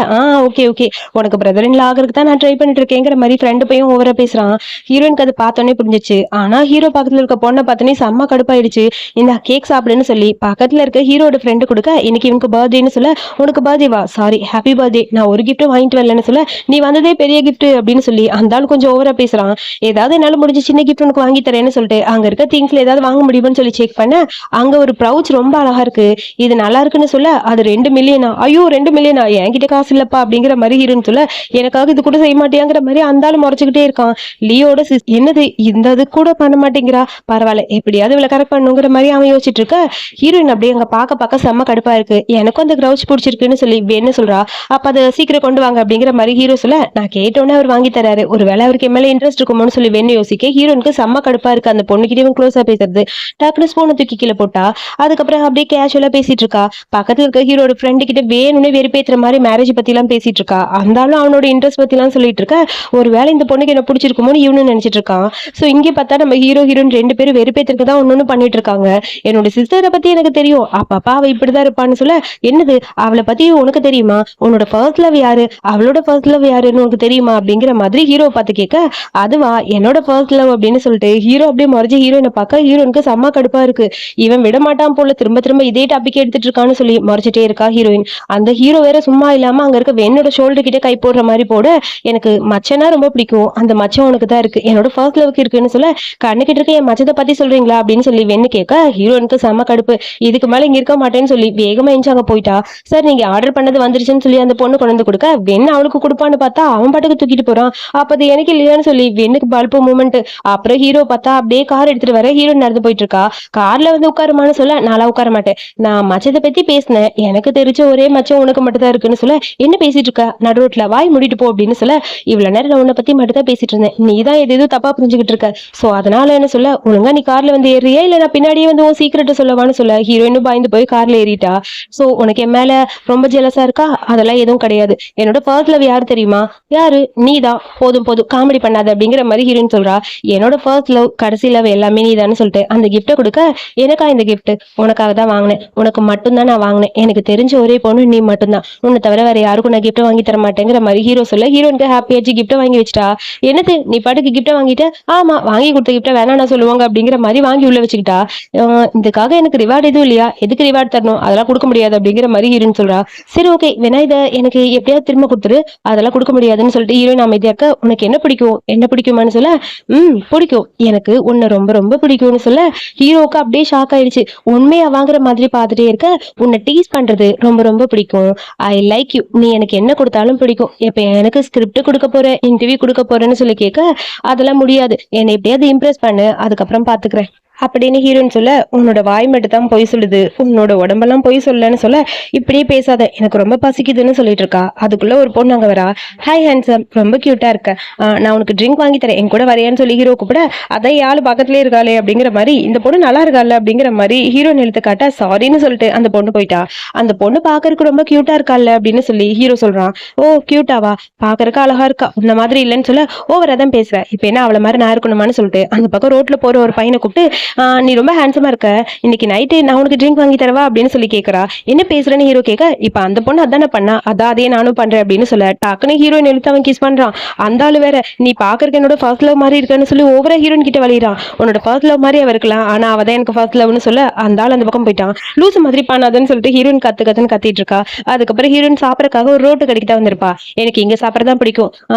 A: ஓகே ஓகே உனக்கு பிரதர் இன் லா ஆகிறதுக்கு தான் நான் ட்ரை பண்ணிட்டு இருக்கேங்கிற மாதிரி ஃப்ரெண்டு போய் ஓவரா பேசுறான். ஹீரோயினுக்கு அது பார்த்தோன்னே புரிஞ்சிச்சு. ஆனா ஹீரோ பக்கத்துல இருக்க பொண்ணை பார்த்தோன்னே செம்ம கடுப்பாயிடுச்சு. இந்த கேக் சாப்பிடுன்னு சொல்லி பக்கத்துல இருக்க ஹீரோட ஃப்ரெண்டு கொடுக்க இன்னைக்கு இவனுக்கு பர்த்டேன்னு சொல்ல உனக்கு பர்த்டேவா, சாரி ஹாப்பி பர்த்டே, நான் ஒரு கிஃப்ட்டும் வாங்கிட்டு வரலன்னு சொல்ல நீ வந்ததே பெரிய கிஃப்ட் அப்படின்னு சொல்லி அந்த ஆள் கொஞ்சம் ஓவரா பேசுறான். ஏதாவது என்னால முடிஞ்ச சின்ன கிஃப்ட் உனக்கு வாங்கி தரேன்னு சொல்லிட்டு அங்க இருக்க திங்ஸ்ல ஏதாவது வாங்க முடியும்னு சொல்லி செக் பண்ண அங்க ஒரு ப்ரௌச் ரொம்ப அழகா இருக்கு, இது நல்லா இருக்குன்னு சொல்ல அது 2 மில்லியனா, ஐயோ 2 மில்லியனா என்கிட்ட காசு இல்லப்பா அப்படிங்கிற மாதிரி ஹீரோன்னு சொல்ல எனக்காக இது கூட செய்ய மாட்டேங்கிற மாதிரி அந்த ஆள் முறைச்சுக்கிட்டே இருக்கான். லியோட என்னது இந்த இது கூட பண்ண மாட்டேங்கிறா, பரவாயில்ல எப்படியாவது இவளை கரெக்ட் பண்ணுங்கிற மாதிரி அவன் யோசிச்சுட்டு இருக்க. ஹீரோயின் அப்படியே அங்க பார்க்க செம்ம கடுப்பா இருக்கு. எனக்கும் அந்த க்ரௌச் பிடிச்சிருக்குன்னு சொல்லி வேணும்னு சொல்றா. அப்ப அதை சீக்கிரம் கொண்டு வாங்க அப்படிங்கிற மாதிரி ஹீரோ சொல்ல நான் கேட்டோன்னே அவர் வாங்கி தராரு, ஒரு வேலை அவருக்கு மேல இன்ட்ரெஸ்ட் இருக்குமோன்னு சொல்லி வேணும் யோசிக்க ஹீரோனுக்கு செம்ம கடுப்பா இருக்கு. அந்த பொண்ணுகிட்ட இவன் க்ளோஸா பேசுறது. டக்குனு ஸ்பூனை தூக்கி கீழே போட்டா. அதுக்கப்புறம் அப்படியே கேஷுவலா பேசிட்டு இருக்கா. பக்கத்துல இருக்க ஹீரோட ஃப்ரெண்டு கிட்ட வேணும்னு வெறுப்பேத்துற மாதிரி மேரேஜ் பத்தி எல்லாம் பேசிட்டு இருக்கா. அந்தாலும் அவனோட இன்ட்ரெஸ்ட் பத்தி எல்லாம் சொல்லிட்டு இருக்க. ஒரு வேலை இந்த பொண்ணுக்கு என்ன பிடிச்சிருக்குமோன்னு இவனு நினைச்சிட்டு இருக்கான். சோ இங்கே பார்த்தா நம்ம ஹீரோயின் 2 பேரும் வெறுப்பேத்துக்கு தான் ஒன்னு பண்ணிட்டு இருக்காங்க. என்னோட சிஸ்டரை பத்தி எனக்கு தெரியும், அப்பா அவ இப்படிதான் இருப்பான்னு சொல்ல என்னது அவளை பத்தி உனக்கு தெரியுமா, உன்னோட ஃபர்ஸ்ட் லவ் யாரு, அவளோட ஃபர்ஸ்ட் லவ் யாருன்னு உனக்கு தெரியுமா அப்படிங்கிற மாதிரி ஹீரோ பார்த்து கேட்க அதுவா என்னோட ஃபர்ஸ்ட் லவ் அப்படின்னு சொல்லிட்டு ஹீரோ அப்படியே மறைஞ்சு ஹீரோயினை பார்க்க ஹீரோனுக்கு செம்ம கடுப்பா இருக்கு. இவன் விட மாட்டான் போல, திரும்ப இதே டாபிக் எடுத்துட்டு இருக்கான்னு சொல்லி மறைச்சிட்டே இருக்கா ஹீரோயின். அந்த ஹீரோ வேற சும்மா இல்லாம அங்க இருக்க வெண்ணோட ஷோல்டர் கிட்ட கை போடுற மாதிரி போட எனக்கு மச்சனா ரொம்ப பிடிக்கும், அந்த மச்சம் உனக்கு தான் இருக்கு, என்னோட ஃபர்ஸ்ட் லவ்க்கு இருக்குன்னு சொல்ல கண்ணுக்கிட்ட இருக்க என் மச்சத்தை பத்தி சொல்றீங்களா அப்படின்னு சொல்லி வெண்ணு கேட்க ஹீரோனுக்கு செம்ம கடுப்பு. இதுக்கு மேல இங்க இருக்க மாட்டேன்னு சொல்லி வேகமா எஞ்சி அங்க போயிட்டா. சார் நீங்க ஆர்டர் பண்ணது வந்துருச்சுன்னு சொல்லி அந்த பொண்ணு கொண்டு கொடுக்க வெண்ணு அவளுக்கு கொடுப்பான்னு பார்த்தா அவன் பாட்டுக்கு தூக்கிட்டு போறான். அப்ப அது எனக்கு இல்லையான்னு சொல்லி வெண்ணுக்கு பல்பு மூமெண்ட். அப்புறம் ஹீரோ பார்த்தா அப்படியே கார் எடுத்துட்டு வர ஹீரோ நடந்து போயிட்டு இருக்கா. கார்ல வந்து உட்காருமான்னு சொல்ல நாளா உட்கார மாட்டேன், நான் மச்சத்தை பத்தி பேசினேன், எனக்கு தெரிஞ்ச ஒரே மச்சம் உனக்கு மட்டும் தான் இருக்குன்னு சொல்ல என்ன பேசிட்டு இருக்க நடு ரோட்ல, வாய் மூடிட்டு போ அப்படின்னு சொல்ல இவ்வளவு நேரம் நான் உன்னை பத்தி மட்டும் தான் பேசிட்டு இருந்தேன், நீ தான் எது தப்பா புரிஞ்சுக்கிட்டு இருக்க, சோ அதனால என்ன சொல்ல ஒழுங்கா நீ கார்ல வந்து ஏறியா இல்ல நான் பின்னாடியே வந்து உன் சீக்கிரட்ட சொல்லவான்னு சொல்ல ஹீரோயினும் பயந்து போய் கார்ல ஏறிட்டா. சோ உனக்கு என் மேல ரொம்ப ஜெலஸா இருக்கா, அதெல்லாம் எதுவும் கிடையாது, என்னோட ஃபர்ஸ்ட் லவ் யாரு தெரியுமா, யாரு நீதான், போதும் காமெடி பண்ணாத அப்படிங்கிற மாதிரி ஹீரோயின் சொல்றா. என்னோட ஃபர்ஸ்ட் லவ் கடைசி லவ் எல்லாமே நீதான்னு சொல்லிட்டு அந்த கிஃப்ட்டை கொடுக்க எனக்கா இந்த கிஃப்ட் உனக்காக தான் வாங்கினேன், உனக்கு மட்டும்தான் நான் வாங்கினேன், எனக்கு தெரிஞ்ச ஒரே பொண்ணு நீ மட்டும்தான், உன்னை தவிர வேற யாருக்கும் நான் கிஃப்ட் வாங்கி தர மாட்டேங்கிற மாதிரி ஹீரோ சொல்ல ஹீரோனுக்கு ஹாப்பியாச்சு கிஃப்ட்டை வாங்கி வச்சுட்டா. என்னது நீ பாட்டுக்கு கிஃப்ட்டை வாங்கிட்ட, ஆமா வாங்கி கொடுத்த கிஃப்ட்டை வேணா நான் சொல்லுவாங்க அப்படிங்கிற மாதிரி வாங்கி உள்ள வச்சுக்கிட்டா. இதுக்காக எனக்கு ரிவார்டு எதுவும் இல்லையா, எதுக்கு ரிவார்டு தரணும், அதெல்லாம் கொடுக்க முடியாது அப்படிங்கிற மாதிரி ஹீரோயின் சொல்றா. சரி ஓகே வேணா இதை எனக்கு எப்படியாவது திரும்ப கொடுத்துரு, அதெல்லாம் கொடுக்க முடியாதுன்னு சொல்லிட்டு ஹீரோயின் அமைதியா இருக்க. உனக்கு என்ன பிடிக்குமான்னு சொல்ல பிடிக்கும், எனக்கு உன்னை ரொம்ப ரொம்ப பிடிக்கும்னு சொல்ல ஹீரோக்கு அப்படியே ஷாக் ஆயிடுச்சு. உண்மையா வாங்குற மாதிரி பார்த்துட்டே இருக்க. உன்னை டீஸ் பண்றது ரொம்ப ரொம்ப பிடிக்கும், ஐ லைக் யூ, நீ எனக்கு என்ன கொடுத்தாலும் பிடிக்கும், இப்ப எனக்கு ஸ்கிரிப்ட் கொடுக்க போற இன்டர்வியூ கொடுக்க போறேன்னு சொல்லி கேட்க அதெல்லாம் முடியாது, என்னை எப்படியாவது இம்ப்ரெஸ் பண்ணு, அதுக்கப்புறம் பாத்துக்கிறேன் அப்படின்னு ஹீரோன்னு சொல்ல உன்னோட வாய் மட்டும் தான் பொய் சொல்லுது, உன்னோட உடம்பெல்லாம் பொய் சொல்லன்னு சொல்ல இப்படியே பேசாத எனக்கு ரொம்ப பசிக்குதுன்னு சொல்லிட்டு இருக்கா. அதுக்குள்ள ஒரு பொண்ணு அங்க வரா. ஹாய் ஹேண்ட்ஸம், ரொம்ப கியூட்டா இருக்க, நான் உனக்கு ட்ரிங்க் வாங்கி தரேன் என் கூட வரையான்னு சொல்லி ஹீரோ கூப்பிட அதான் யாழ் பக்கத்துலேயே இருக்காளே அப்படிங்கிற மாதிரி இந்த பொண்ணு நல்லா இருக்காள் அப்படிங்கிற மாதிரி ஹீரோன் எழுத்து காட்ட சாரின்னு சொல்லிட்டு அந்த பொண்ணு போயிட்டா. அந்த பொண்ணு பாக்குறதுக்கு ரொம்ப கியூட்டா இருக்காள் அப்படின்னு சொல்லி ஹீரோ சொல்றான். ஓ கியூட்டாவா, பாக்குறதுக்கு அழகா இருக்கா, இந்த மாதிரி இல்லைன்னு சொல்ல ஓவரா தான் பேசுற, இப்ப என்ன அவளை மாதிரி நான் இருக்கணுமான்னு சொல்லிட்டு அந்த பக்கம் ரோட்ல போற ஒரு பையனை கூப்பிட்டு நீ ரொம்ப ஹேண்ட்ஸமா இருக்க, இன்னைக்கு நைட்டு நான் உனக்கு ட்ரிங்க் வாங்கி தரவா அப்படின்னு சொல்லி கேட்கறா. என்ன பேசுறேன்னு ஹீரோ கேட்க, இப்ப அந்த பொண்ணு அதானே பண்ணா, அதான் அதே நானும் பண்றேன் அப்படின்னு சொல்ல டக்குனு ஹீரோயின் எடுத்து அவன் கிஸ் பண்றான். அந்த ஆளு வேற, நீ பாக்குறதுக்கு என்னோட ஃபர்ஸ்ட் லவ் மாதிரி இருக்கன்னு சொல்லி ஓவரா ஹீரோயின் கிட்ட வலிறான். உன்னோட ஃபர்ஸ்ட் லவ் மாதிரி அவ இருக்கலாம், ஆனா அவ தான் எனக்கு ஃபர்ஸ்ட் லவ்னு சொல்ல அந்த ஆள் அந்த பக்கம் போயிட்டான். லூசு மாதிரி பண்ணாதன்னு சொல்லிட்டு ஹீரோயின் கத்துன்னு கத்திட்டு இருக்கா. அதுக்கப்புறம் ஹீரோயின் சாப்பிடறதுக்காக ஒரு ரோட்டு கடைக்கு தான் வந்திருப்பா. எனக்கு இங்க சாப்பிடறதான் பிடிக்கும்,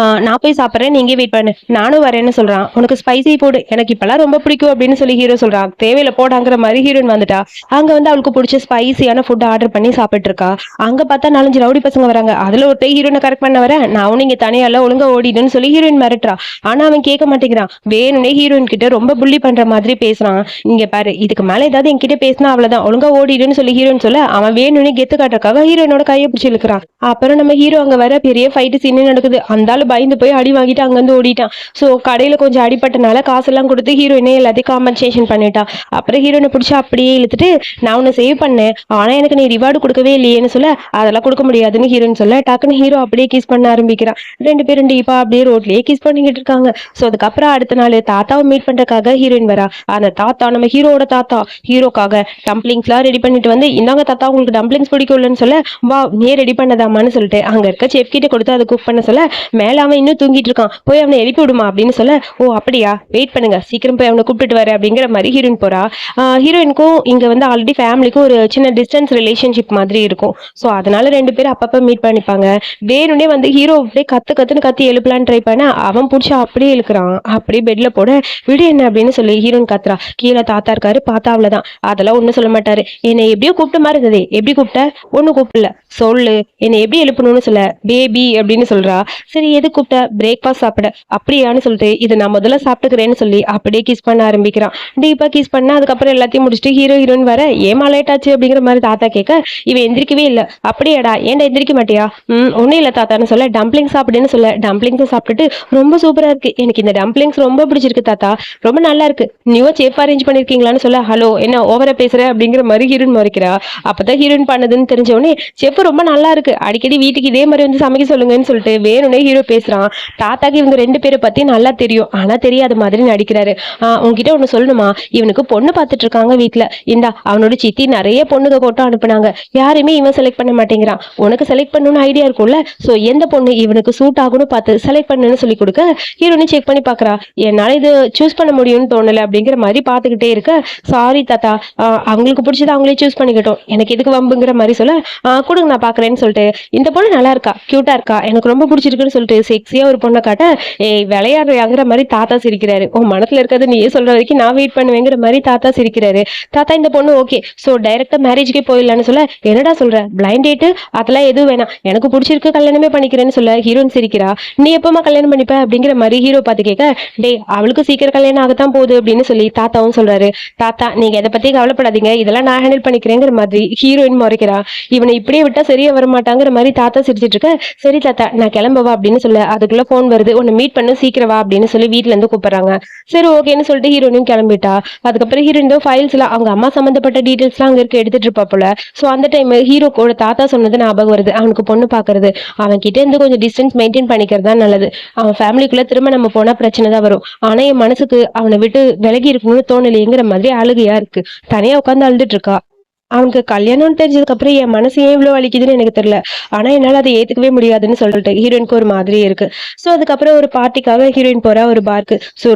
A: நான் போய் சாப்பிட்றேன், நீங்க வெயிட் பண்ணு, நானும் வரேன்னு சொல்றான். உனக்கு ஸ்பைசி போடு, எனக்கு இப்பெல்லாம் ரொம்ப பிடிக்கும் அப்படின்னு சொல்லி ஹீரோ சொல்றான். தேவையில போடாங்கிற மாதிரி ஹீரோயின் வந்துட்டா. அங்க வந்து அவளுக்கு பிடிச்ச ஸ்பைசியான ஃபுட் ஆர்டர் பண்ணி சாப்பிட்டு இருக்கா. அங்க பார்த்தா 4-5 ரவுடி பசங்க வராங்க. அதுல ஒருத்தர் ஹீரோனை கரெக்ட் பண்ண வர, நான் இங்க தனியால ஒழுங்கா ஓடிடுன்னு சொல்லி ஹீரோயின் மிரட்டுறா. ஆனா அவன் கேட்க மாட்டேங்கிறான். வேணும்னே ஹீரோயின் கிட்ட ரொம்ப புள்ளி பண்ற மாதிரி பேசுறான். இங்க பாரு, இதுக்கு மேல ஏதாவது என்கிட்ட பேசினா அவ்வளவுதான், ஒழுங்கா ஓடிடுன்னு சொல்லி ஹீரோயின் சொல்ல அவன் வேணும்னே கெத்து காட்டுறக்காக ஹீரோயினோட கையை பிடிச்சி இழுக்கிறான். அப்புறம் நம்ம ஹீரோ அங்க வர பெரிய ஃபைட் சீன் நடக்குது. அந்த ஆளு பயந்து போய் அடி வாங்கிட்டு அங்கிருந்து ஓடிட்டான். சோ கடையில கொஞ்சம் அடிப்பட்டனால காசெல்லாம் கொடுத்து ஹீரோயினே எல்லாத்தையும் காம்பன்சேஷன் பண்ணிட்டா. அப்புறம் ஹீரோனை பிடிச்சி அப்படியே இழுத்துட்டு, நான் உன்னை சேவ் பண்ணேன், ஆனா எனக்கு நீ ரிவார்டு கொடுக்கவே இல்லையேன்னு சொல்ல, அதெல்லாம் கொடுக்க முடியாதுன்னு ஹீரோயின் சொல்ல டக்குன்னு ஹீரோ அப்படியே கிஸ் பண்ண ஆரம்பிக்கிறான். 2 பேரும் டீப்பா அப்படியே ரோட்லயே கிஸ் பண்ணிக்கிட்டு இருக்காங்க. சோ அதுக்கப்புறம் அடுத்த நாள் தாத்தாவை மீட் பண்றதுக்காக ஹீரோயின் வரா. அந்த தாத்தா நம்ம ஹீரோட தாத்தா ஹீரோக்காக டம்ப்ளிங்ஸ்லாம் ரெடி பண்ணிட்டு வந்து, இந்தாங்க தாத்தா உங்களுக்கு டம்ப்ளிங்ஸ் பிடிக்கும்லன்னு சொல்ல, வா நீ ரெடி பண்ணதாமான்னு சொல்லிட்டு அங்க இருக்க செஃப் கிட்ட கொடுத்து அதை குக் பண்ண சொல்ல, மேல அவன் இன்னும் தூங்கிட்டு இருக்கான், போய் அவனை எழுப்பி விடுமா அப்படின்னு சொல்ல, ஓ அப்படியா, வெயிட் பண்ணுங்க, சீக்கிரம் போய் அவனை கூப்பிட்டு வர அப்படிங்கிற மாதிரி ஹீரோயின் போறா. ஹீரோயினுக்கும் இங்க வந்து ஆல்ரெடி ஃபேமிலிக்கும் ஒரு சின்ன டிஸ்டன்ஸ் ரிலேஷன்ஷிப் மாதிரி இருக்கும். ஸோ அதனால 2 பேரும் அப்பப்போ மீட் பண்ணிப்பாங்க. வேணும்னே வந்து ஹீரோ அப்படியே கத்துன்னு கத்தி எழுப்பலான்னு ட்ரை பண்ண அவன் பிடிச்சி அப்படியே இழுக்கிறான். அப்படியே பெட்ல போட, விடு என்ன அப்படின்னு சொல்லி ஹீரோயின் கத்துறா. கீழே தாத்தா இருக்காரு, பார்த்தா அவ்வளவுதான், அதெல்லாம் ஒன்றும் சொல்ல மாட்டாரு. என்னை எப்படியோ கூப்பிட்ட மாதிரி இருந்தது, எப்படி கூப்பிட்ட, ஒன்றும் கூப்பிடல, சொல்லு என்னை எப்படி எழுப்பணும்னு சொல்ல, பேபி அப்படின்னு சொல்றா. சரி எது கூப்பிட்ட, பிரேக்ஃபாஸ்ட் சாப்பிட, அப்படியான்னு சொல்லிட்டு இதை நான் முதல்ல சாப்பிட்டுக்கிறேன்னு சொல்லி அப்படியே கிஸ் பண்ண ஆரம்பிக்கிறான். டீப்பா கிஸ் பண்ண அதுக்கப்புறம் எல்லாத்தையும் முடிச்சுட்டு ஹீரோயின் வர, ஏமா லேட் ஆச்சு அப்படிங்கிற மாதிரி தாத்தா கேட்க, இவன் எந்திரிக்கவே இல்லை. அப்படியாடா, ஏன்டா எந்திரிக்க மாட்டியா, ஒன்னும் இல்லை தாத்தான்னு சொல்ல, டம்ப்ளிங்ஸ் சாப்பிடுன்னு சொல்ல, டம்ப்ளிங்ஸை சாப்பிட்டுட்டு ரொம்ப சூப்பரா இருக்கு, எனக்கு இந்த டம்ப்ளிங்ஸ் ரொம்ப பிடிச்சிருக்கு தாத்தா, ரொம்ப நல்லா இருக்கு, நியூவா செஃப் அரேஞ்ச் பண்ணிருக்கீங்களான்னு சொல்ல, ஹலோ என்ன ஓவரா பேசுற அப்படிங்கிற மாதிரி ஹீரோயின் முறைக்கிறா. அப்பதான் ஹீரோயின் பண்ணதுன்னு தெரிஞ்ச உடனே, செஃப் ரொம்ப நல்லா இருக்கு, அடிக்கடி வீட்டுக்கு இதே மாதிரி வந்து சமைக்க சொல்லுங்கன்னு சொல்லிட்டு வேணும்னே ஹீரோ பேசுறான். தாத்தாக்கு இவங்க 2 பேரை பத்தி நல்லா தெரியும், ஆனா தெரியாத மாதிரி நடிக்கிறாரு. உங்ககிட்ட ஒண்ணு சொல்லணுமா, இவனுக்கு பொண்ணு பார்த்துட்டு இருக்காங்க வீட்டுல, இந்தா அவனோட சித்தி நிறைய பொண்ணுங்க போட்டோ அனுப்புனாங்க, யாருமே இவன் செலக்ட் பண்ண மாட்டேங்கிறான், உனக்கு செலக்ட் பண்ணணும்னு ஐடியா இருக்கும்ல, சோ எந்த பொண்ணு இவனுக்கு சூட் ஆகும்னு பார்த்து செலக்ட் பண்ணுன்னு சொல்லி கொடுக்க, ஹீரோனி செக் பண்ணி பாக்குறா. என்னால இது சூஸ் பண்ண முடியும்னு தோணல அப்படிங்கிற மாதிரி பாத்துக்கிட்டே இருக்க, சாரி தாத்தா, அவங்களுக்கு பிடிச்சது அவங்களே சூஸ் பண்ணிக்கிட்டோம், எனக்கு எதுக்கு வம்புங்கிற மாதிரி சொல்ல, கொடுங்க நான் பாக்குறேன்னு சொல்லிட்டு, இந்த பொண்ணு நல்லா இருக்கா, கியூட்டா இருக்கா, எனக்கு ரொம்ப பிடிச்சிருக்குன்னு சொல்லிட்டு செக்ஸியா ஒரு பொண்ணை காட்ட, விளையாடுறாங்கிற மாதிரி தாத்தா சிரிக்கிறாரு. உன் மனசுல இருக்கிறது நீயே சொல்ற வரைக்கும் நான் வெயிட் பண்ணுவேங்கிற மாதிரி தாத்தா சிரிக்கிறாரு. தாத்தா இந்த பொண்ணு ஓகே, சோ டைரக்டா மேரேஜ்க்கே போயிடலான்னு சொல்ல, என்னடா சொல்ற, பிளைண்ட் டேட்டு அதெல்லாம் எதுவும் வேணாம், எனக்கு பிடிச்சிருக்கு கல்யாணமே பண்ணிக்கிறேன்னு சொல்ல ஹீரோயின் சிரிக்கிறா. நீ எப்பமா கல்யாணம் பண்ணிப்ப அப்படிங்கிற மாதிரி ஹீரோ பார்த்து கேட்க, டே அவளுக்கு சீக்கிரம் கல்யாணம் ஆகத்தான் போகுது அப்படின்னு சொல்லி தாத்தாவும் சொல்றாரு. தாத்தா நீங்க எதை பத்தி கவலைப்படாதீங்க, இதெல்லாம் நான் ஹேண்டில் பண்ணிக்கிறேங்கிற மாதிரி ஹீரோயின் முறைக்கிறா. இவனை இப்படியே விட்டா சரியா வரமாட்டாங்கிற மாதிரி தாத்தா சிரிச்சிட்டு இருக்க, சரி தாத்தா நான் கிளம்பவா அப்படின்னு சொல்ல, அதுக்குள்ள போன் வருது, உன்னை மீட் பண்ண சீக்கிரம் வா அப்படின்னு சொல்லி வீட்டுல இருந்து கூப்பிடுறாங்க. சரி ஓகேன்னு சொல்லிட்டு ஹீரோயினும் கிளம்பிட்டா. அதுக்கப்புறம் ஹீரோயின் ஃபைல்ஸ் எல்லாம் அவங்க அம்மா சம்பந்தப்பட்ட டீடைல்ஸ் எல்லாம் அங்க இருக்க எடுத்துட்டு இருப்பா போல. சோ அந்த டைம் ஹீரோக்கோட தாத்தா சொன்னது ஞாபகம் வருது, அவனுக்கு பொண்ணு பாக்குறது, அவன் கிட்ட இருந்து கொஞ்சம் டிஸ்டன்ஸ் மெயின்டைன் பண்ணிக்கிறது தான் நல்லது, அவன் ஃபேமிலிக்குள்ள திரும்ப நம்ம போனா பிரச்சனை தான் வரும், ஆனா என் மனசுக்கு அவனை விட்டு விலகி இருக்கணும்னு தோணலையேங்கிற மாதிரி அழுகையா இருக்கு, தனியா உட்காந்து அழுதுட்டு இருக்கா. அவனுக்கு கல்யாணம்னு தெரிஞ்சதுக்கு அப்புறம் என் மனசு ஏன் இவ்வளவு வலிக்குதுன்னு எனக்கு தெரியல, ஆனா என்னால அதை ஏத்துக்கவே முடியாதுன்னு சொல்லிட்டு ஹீரோயினுக்கு ஒரு மாதிரி இருக்கு. சோ அதுக்கப்புறம் ஒரு பார்ட்டிக்காக ஹீரோயின் போறா ஒரு பார்க்கு. சோ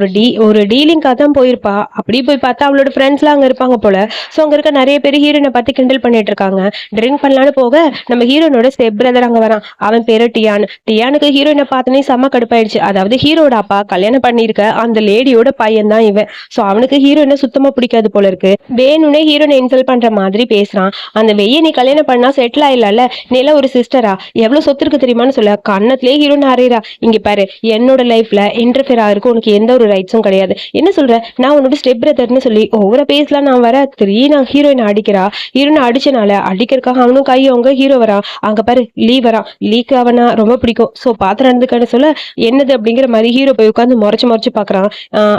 A: ஒரு டீலிங்காக தான் போயிருப்பா. அப்படி போய் பார்த்தா அவளோட ஃப்ரெண்ட்ஸ் எல்லாம் அங்க இருப்பாங்க போல. சோ அங்க இருக்க நிறைய பேர் ஹீரோயினை பார்த்து கிண்டல் பண்ணிட்டு இருக்காங்க. ட்ரிங்க் பண்ணலான்னு போக நம்ம ஹீரோனோட ஸ்டெப் பிரதர் அங்க வரான். அவன் பேரு டியானுக்கு ஹீரோயினை பார்த்தனே செம்ம கடுப்பாயிடுச்சு. அதாவது ஹீரோட அப்பா கல்யாணம் பண்ணிருக்க அந்த லேடியோட பையன் தான் இவன். சோ அவனுக்கு ஹீரோயினை சுத்தமா பிடிக்காது போல இருக்கு. வேணும்னே ஹீரோனை இன்சல்ட் பண்ற மாதிரி பேசுறான். அந்த வெய்ய நீ கல்யாணம் பண்ணா செட்டில் ஆயிடல, நீல ஒரு சிஸ்டரா, எவ்வளவு சொத்து இருக்கு தெரியுமான்னு சொல்ல கண்ணத்திலே ஹீரோன் அறையறா. இங்க பாரு, என்னோட லைஃப்ல இன்டர்ஃபியர் ஆயிருக்கு உனக்கு எந்த ஒரு ரைட்ஸும் கிடையாது, என்ன சொல்ற, நான் உன்னோட ஸ்டெப் பிரதர்னு சொல்லி ஒவ்வொரு பேசலாம். நான் வர நான் ஹீரோயின் அடிக்கிறா. ஹீரோயின் அடிச்சனால அடிக்கிறதுக்காக அவனும் கையவங்க ஹீரோ வரா. அங்க பாரு வரா, லீக்கு அவனா ரொம்ப பிடிக்கும், சோ பாத்து நடந்துக்கன்னு சொல்ல, என்னது அப்படிங்கிற மாதிரி ஹீரோ போய் உட்காந்து முறைச்சு பாக்குறான்.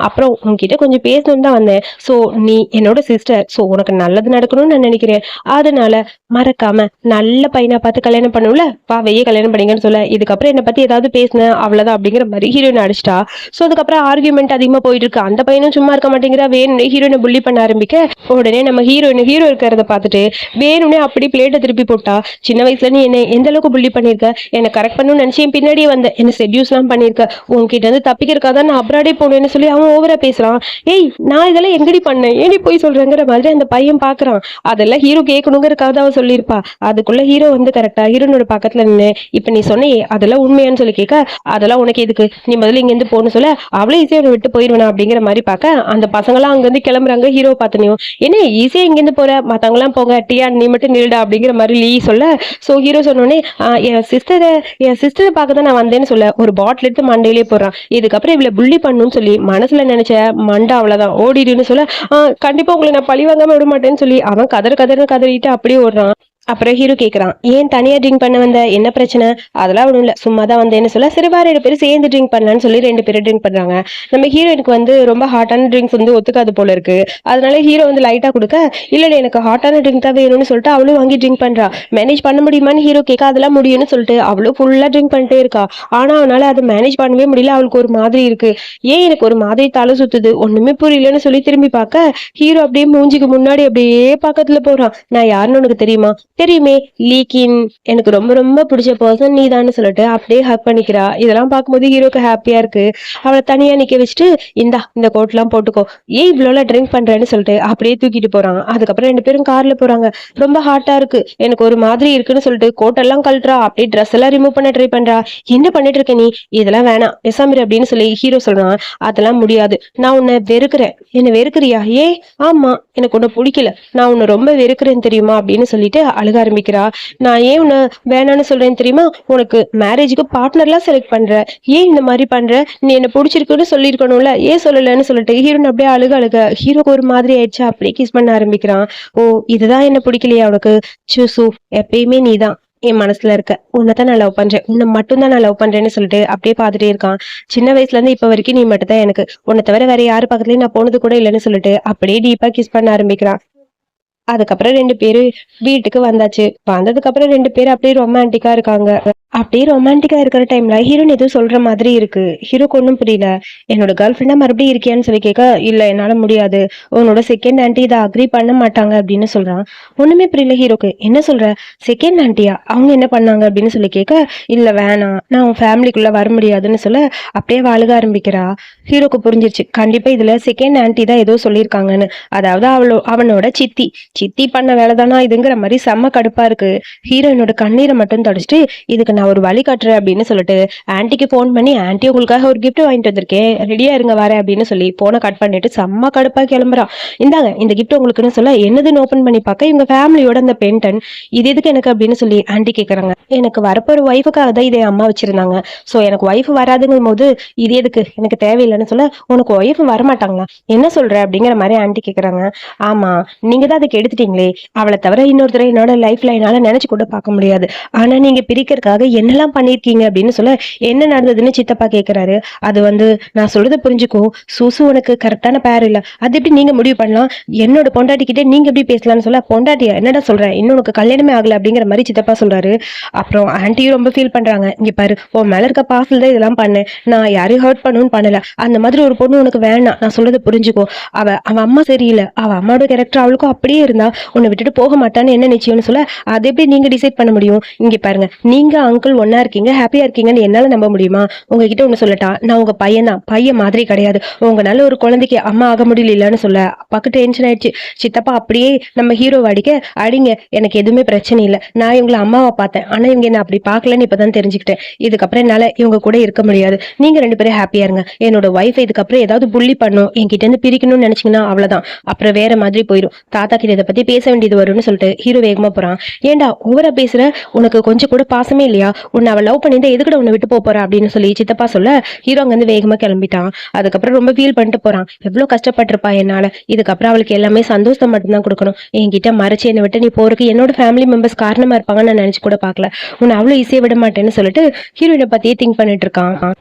A: அப்புறம் உன்கிட்ட கொஞ்சம் பேசணும்னு தான் வந்தேன், சோ நீ என்னோட சிஸ்டர், சோ உனக்கு நல்லது நடக்கணும்னு நான் நினைக்கிறேன். அதனால மறக்காம நல்ல பையனா பார்த்து கல்யாணம் பண்ணும்ல, வெய்ய கல்யாணம் பண்ணீங்கன்னு சொல்ல, இதுக்கப்புறம் என்ன பத்தி ஏதாவது பேசினேன் அவ்வளவுதான் அப்படிங்கிற மாதிரி ஹீரோயின் அடிச்சிட்டா. சோ அதுக்கப்புறம் ஆர்கியூமெண்ட் அதிகமா போயிட்டு இருக்கு. அந்த பையனும் சும்மா இருக்க மாட்டேங்கிறா, வேணும்னே ஹீரோயினை புள்ளி பண்ண ஆரம்பிக்க, உடனே நம்ம ஹீரோ இருக்கிறத பார்த்துட்டு வேணும்னே அப்படி பிளேட்டை திருப்பி போட்டா. சின்ன வயசுல நீ என்ன எந்த அளவுக்கு புள்ளி பண்ணிருக்க, என்ன கரெக்ட் பண்ணணும்னு நினைச்சு என் பின்னாடியே வந்த, என்ன செட்யூஸ் எல்லாம் பண்ணிருக்க, உன்கிட்ட இருந்து தப்பிக்கிறக்காதான் நான் அப்ராடே போனேன்னு சொல்லி அவன் ஓவரா பேசுறான். ஏய் நான் இதெல்லாம் எங்கடி பண்ணேன், ஏடி போய் சொல்றேங்கிற மாதிரி அந்த பையன் பாக்குறான். அதெல்லாம் ஹீரோ கேட்கணுங்கிறக்காக அவ சொல்லியிருப்பா. அதுக்குள்ள ஹீரோ வந்து கரெக்டா ஹீரோனோட பக்கத்துல நின்று, இப்ப நீ சொன்னியே அதெல்லாம் உண்மையான்னு சொல்லி கேட்க, அதெல்லாம் உனக்கு எதுக்கு, நீ முதல்ல இங்க இருந்து போன்னு சொல்ல, அவளே ஈஸியா விட்டு போயிருவேனா அப்படிங்கிற மாதிரி பார்க்க, அந்த பசங்க எல்லாம் அங்க இருந்து கிளம்புறாங்க. ஹீரோ பார்த்தனையும் என்ன ஈஸியா இங்க இருந்து போற, மத்தவங்க எல்லாம் போங்க, டியா நீ மட்டும் நில்டா அப்படிங்கிற மாதிரி லீ சொல்ல. சோ ஹீரோ சொன்னோடனே என் சிஸ்டரை பார்க்க தான் நான் வந்தேன்னு சொல்ல, ஒரு பாட்டில் எடுத்து மண்டையிலே போடுறான். இதுக்கப்புறம் இவ்வளவு புள்ளி பண்ணுன்னு சொல்லி மனசுல நினைச்ச மண்டை அவ்வளவுதான் ஓடிடுன்னு சொல்ல, கண்டிப்பா உங்களை நான் பழி வாங்காம விட மாட்டேன்னு சொல்லி அவன் கதறிட்டு அப்படியே ஓடுறான். அப்புறம் ஹீரோ கேட்கறான், ஏன் தனியா ட்ரிங்க் பண்ண வந்த, என்ன பிரச்சனை? அதெல்லாம் ஒண்ணும் இல்ல, சும்மா தான் வந்தேன்னு சொல்ல, சரி வேற 2 பேரும் சேர்ந்து ட்ரிங்க் பண்ணலான்னு சொல்லி 2 பேரும் ட்ரிங்க் பண்றாங்க. நம்ம ஹீரோயினுக்கு வந்து ரொம்ப ஹாட்டான ட்ரிங்க்ஸ் வந்து ஒத்துக்காது போல இருக்கு. அதனால ஹீரோ வந்து லைட்டா கொடுக்க, இல்ல எனக்கு ஹாட்டான ட்ரிங்க் தான் வேணும்னு சொல்லிட்டு அவளும் வாங்கி ட்ரிங்க் பண்றா. மேனேஜ் பண்ண முடியுமான்னு ஹீரோ கேட்க, அதெல்லாம் முடியும்னு சொல்லிட்டு அவளும் ஃபுல்லா ட்ரிங்க் பண்ணிட்டே இருக்கா. ஆனா அவனால அதை மேனேஜ் பண்ணவே முடியல. அவளுக்கு ஒரு மாதிரி இருக்கு. ஏன் எனக்கு ஒரு மாதிரி தலை சுத்துது, ஒண்ணுமே புரியலன்னு சொல்லி திரும்பி பார்க்க, ஹீரோ அப்படியே மூஞ்சிக்கு முன்னாடி அப்படியே பக்கத்துல போறான். நான் யாருன்னு உனக்கு தெரியுமா? தெரியுமே, லீக்கின் எனக்கு ரொம்ப ரொம்ப பிடிச்ச பர்சன் நீதான்னு சொல்லிட்டு அப்படியே ஹக் பண்ணிக்கிறா. இதெல்லாம் பார்க்கும்போது ஹீரோக்கு ஹாப்பியா இருக்கு. அவளை தனியா நிக்க வச்சுட்டு, இந்த கோட் எல்லாம் போட்டுக்கோ, ஏன் இவ்வளவு ட்ரிங்க் பண்றேன்னு சொல்லிட்டு அப்படியே தூக்கிட்டு போறான். அதுக்கப்புறம் 2 பேரும் கார்ல போறாங்க. ரொம்ப ஹாட்டா இருக்கு, எனக்கு ஒரு மாதிரி இருக்குன்னு சொல்லிட்டு கோட் எல்லாம் கழட்டுறா. அப்படியே ட்ரெஸ் எல்லாம் ரிமூவ் பண்ண ட்ரை பண்றா. என்ன பண்ணிட்டு இருக்க நீ, இதெல்லாம் வேணாம் பெசாமிரு அப்படின்னு சொல்லி ஹீரோ சொல்றான். அதெல்லாம் முடியாது, நான் உன்னை வெறுக்கிறேன். என்ன வெறுக்கிறியா? ஏ ஆமா, எனக்கு உன்னை பிடிக்கல, நான் உன்னை ரொம்ப வெறுக்கிறேன் தெரியுமா அப்படின்னு சொல்லிட்டு அழுக ஆரம்பிக்கிறா. நான் ஏன் உன்னை வேணான்னு சொல்றேன் தெரியுமா, உனக்கு மேரேஜுக்கு பார்ட்னர்லாம் செலக்ட் பண்ற, ஏன் இந்த மாதிரி பண்ற, நீ என்ன பிடிச்சிருக்குன்னு சொல்லியிருக்கணும்ல, ஏன் சொல்லலன்னு சொல்லிட்டு ஹீரோன் அப்படியே அழுக ஹீரோக்கு ஒரு மாதிரி ஆயிடுச்சா. அப்படியே கிஸ் பண்ண ஆரம்பிக்கிறான். ஓ இதுதான் என்ன பிடிக்கலையா உனக்கு? சூசு, எப்பயுமே நீதான் என் மனசுல இருக்க, உன்னைத்தான் நான் லவ் பண்றேன், உன்னை மட்டும் தான் நான் லவ் பண்றேன்னு சொல்லிட்டு அப்படியே பார்த்துட்டே இருக்கான். சின்ன வயசுல இருந்து இப்ப வரைக்கும் நீ மட்டும் தான் எனக்கு, உன்னை தவிர வேற யாரு பக்கத்துலயும் நான் போனது கூட இல்லைன்னு சொல்லிட்டு அப்படியே டீப்பா கிஸ் பண்ண ஆரம்பிக்கிறான். அதுக்கப்புறம் 2 பேரு வீட்டுக்கு வந்தாச்சு. வந்ததுக்கு அப்புறம் 2 பேரும் அப்படியே ரொமான்டிக்கா இருக்காங்க. அப்படியே ரொமான்டிக்கா இருக்கிற டைம்ல ஹீரோன் எதுவும் சொல்ற மாதிரி இருக்கு. ஹீரோக்கு ஒன்றும் புரியல. என்னோட கேர்ள் ஃப்ரெண்டா மறுபடியும் இருக்கியான்னு சொல்லி கேட்க, இல்ல என்னால முடியாது, உன்னோட செகண்ட் ஆன்ட்டி இதை அக்ரி பண்ண மாட்டாங்க அப்படின்னு சொல்றான். ஒண்ணுமே புரியல ஹீரோக்கு. என்ன சொல்ற, செகண்ட் ஆன்ட்டியா, அவங்க என்ன பண்ணாங்க அப்படின்னு சொல்லி கேட்க, இல்ல வேணாம், நான் உன் ஃபேமிலிக்குள்ள வர முடியாதுன்னு சொல்ல அப்படியே அழுக ஆரம்பிக்கிறா. ஹீரோக்கு புரிஞ்சிருச்சு, கண்டிப்பா இதுல செகண்ட் ஆன்ட்டி தான் ஏதோ சொல்லியிருக்காங்கன்னு. அதாவது அவனோட சித்தி பண்ண வேலைதானா இதுங்கிற மாதிரி செம்ம கடுப்பா இருக்கு. ஹீரோயினோட கண்ணீரை மட்டும் தொடச்சிட்டு, இதுக்கு நான் ஒரு வழி காட்டுறேன் அப்படின்னு சொல்லிட்டு ஆன்ட்டிக்கு போன் பண்ணி, ஆன்ட்டி உங்களுக்காக ஒரு கிஃப்ட் வாங்கிட்டு வந்திருக்கேன், ரெடியா இருங்க வரேன் அப்படின்னு சொல்லி போனை கட் பண்ணிட்டு செம்ம கடுப்பா கிளம்புறான். இந்தாங்க இந்த கிஃப்ட் உங்களுக்குன்னு சொல்ல, என்னதுன்னு ஓபன் பண்ணி பார்க்க இவங்க ஃபேமிலியோட அந்த பென்டன். இது எதுக்கு எனக்கு அப்படின்னு சொல்லி ஆன்ட்டி கேட்கறாங்க. எனக்கு வரப்போ ஒரு ஒய்ஃபுக்காக தான் இதை அம்மா வச்சிருந்தாங்க. சோ எனக்கு ஒய்ஃப் வராதுங்கும் போது இது எதுக்கு, எனக்கு தேவையில்லைன்னு சொல்ல, உனக்கு ஒய்ஃப் வரமாட்டாங்களா, என்ன சொல்ற அப்படிங்கிற மாதிரி ஆன்ட்டி கேட்கறாங்க. ஆமா, நீங்க தான் அதுக்கு எடுத்துட்டீங்களே, அவளை தவிர இன்னொருத்தரை என்னோட லைஃப்ல என்னால நினைச்சு கூட பார்க்க முடியாது, ஆனா நீங்க பிரிக்கிறதுக்காக என்னெல்லாம் பண்ணிருக்கீங்க அப்படின்னு சொல்ல, என்ன நடந்ததுன்னு சித்தப்பா கேட்கிறாரு. அது வந்து நான் சொல்றதை புரிஞ்சுக்கோ, சூசு உனக்கு கரெக்டான பேர் இல்ல, அது எப்படி நீங்க முடிவு பண்ணலாம், என்னோட பொண்டாட்டி கிட்டே நீங்க எப்படி பேசலாம்னு சொல்ல, பொண்டாட்டியா என்னடா சொல்றேன், இன்னும் உனக்கு கல்யாணமே ஆகல அப்படிங்கிற மாதிரி சித்தப்பா சொல்றாரு. அப்புறம் ஆன்ட்டியும் ரொம்ப ஃபீல் பண்றாங்க. இங்க பாரு, உன் மேல இருக்க பாசல் தான் இதெல்லாம் பண்ணேன், நான் யாரையும் ஹர்ட் பண்ணணும்னு பண்ணல, அந்த மாதிரி ஒரு பொண்ணு உனக்கு வேணாம், நான் சொல்றதை புரிஞ்சுக்கோ, அவன் அம்மா சரியில்லை, அவ அம்மாவோட கேரக்டர் அவளுக்கும் அப்படியே இருந்தா உன்னை விட்டுட்டு போக மாட்டான்னு என்ன நிச்சயம்னு சொல்ல, அது எப்படி நீங்க டிசைட் பண்ண முடியும், இங்க பாருங்க, நீங்க அங்கிள் ஒன்னா இருக்கீங்க, ஹாப்பியா இருக்கீங்கன்னு என்னால நம்ப முடியுமா, உங்ககிட்ட ஒண்ணு சொல்லட்டா, நான் உங்க பையன் தான், பையன் மாதிரி கிடையாது, உங்களால ஒரு குழந்தைக்கு அம்மா ஆக முடியலன்னு சொல்ல அப்பாக்கு டென்ஷன் ஆயிடுச்சு. சித்தப்பா அப்படியே நம்ம ஹீரோ அடிங்க, எனக்கு எதுவுமே பிரச்சனை இல்லை, நான் இவங்களை அம்மாவை பார்த்தேன், ஆனா இவங்க என்ன அப்படி பார்க்கலன்னு இப்பதான் தெரிஞ்சுக்கிட்டேன், இதுக்கப்புறம் என்னால இவங்க கூட இருக்க முடியாது, நீங்க 2 பேரும் ஹாப்பியா இருங்க, என்னோட ஒய்ஃப் இதுக்கப்புறம் ஏதாவது புள்ளி பண்ணும், என்கிட்ட இருந்து பிரிக்கணும்னு நினைச்சீங்கன்னா அவ்வளவுதான், அப்புறம் வேற மாதிரி போயிடும், தாத்தா கிட்ட இதை பத்தி பேச வேண்டியது வரும்னு சொல்லிட்டு ஹீரோ வேகமா போறான். ஏண்டா ஓவரா பேசுற, உனக்கு கொஞ்சம் கூட பாசமே இல்லையா, உன்னை அவ லவ் பண்ணிட்டு எதுக்கிட்ட உன்னை விட்டு போறா அப்படின்னு சொல்லி சித்தப்பா சொல்ல, ஹீரோ அங்க இருந்து வேகமா கிளம்பிட்டான். அதுக்கப்புறம் ரொம்ப ஃபீல் பண்ணிட்டு போறான். எவ்வளவு கஷ்டப்பட்டிருப்பா என்னால, இதுக்கப்புறம் அவளுக்கு எல்லாமே சந்தோஷம் மட்டும்தான் கொடுக்கணும், என்கிட்ட மறைச்சு என்னை விட்டு நீ போறதுக்கு என்னோட ஃபேமிலி மெம்பர்ஸ் காரணமா இருப்பாங்கன்னு நான் நினைச்சு கூட பாக்கல, உன்னை அவ்வளவு ஈஸியா விட மாட்டேன்னு சொல்லிட்டு ஹீரோயினை பத்தியே திங்க் பண்ணிட்டு இருக்கான்.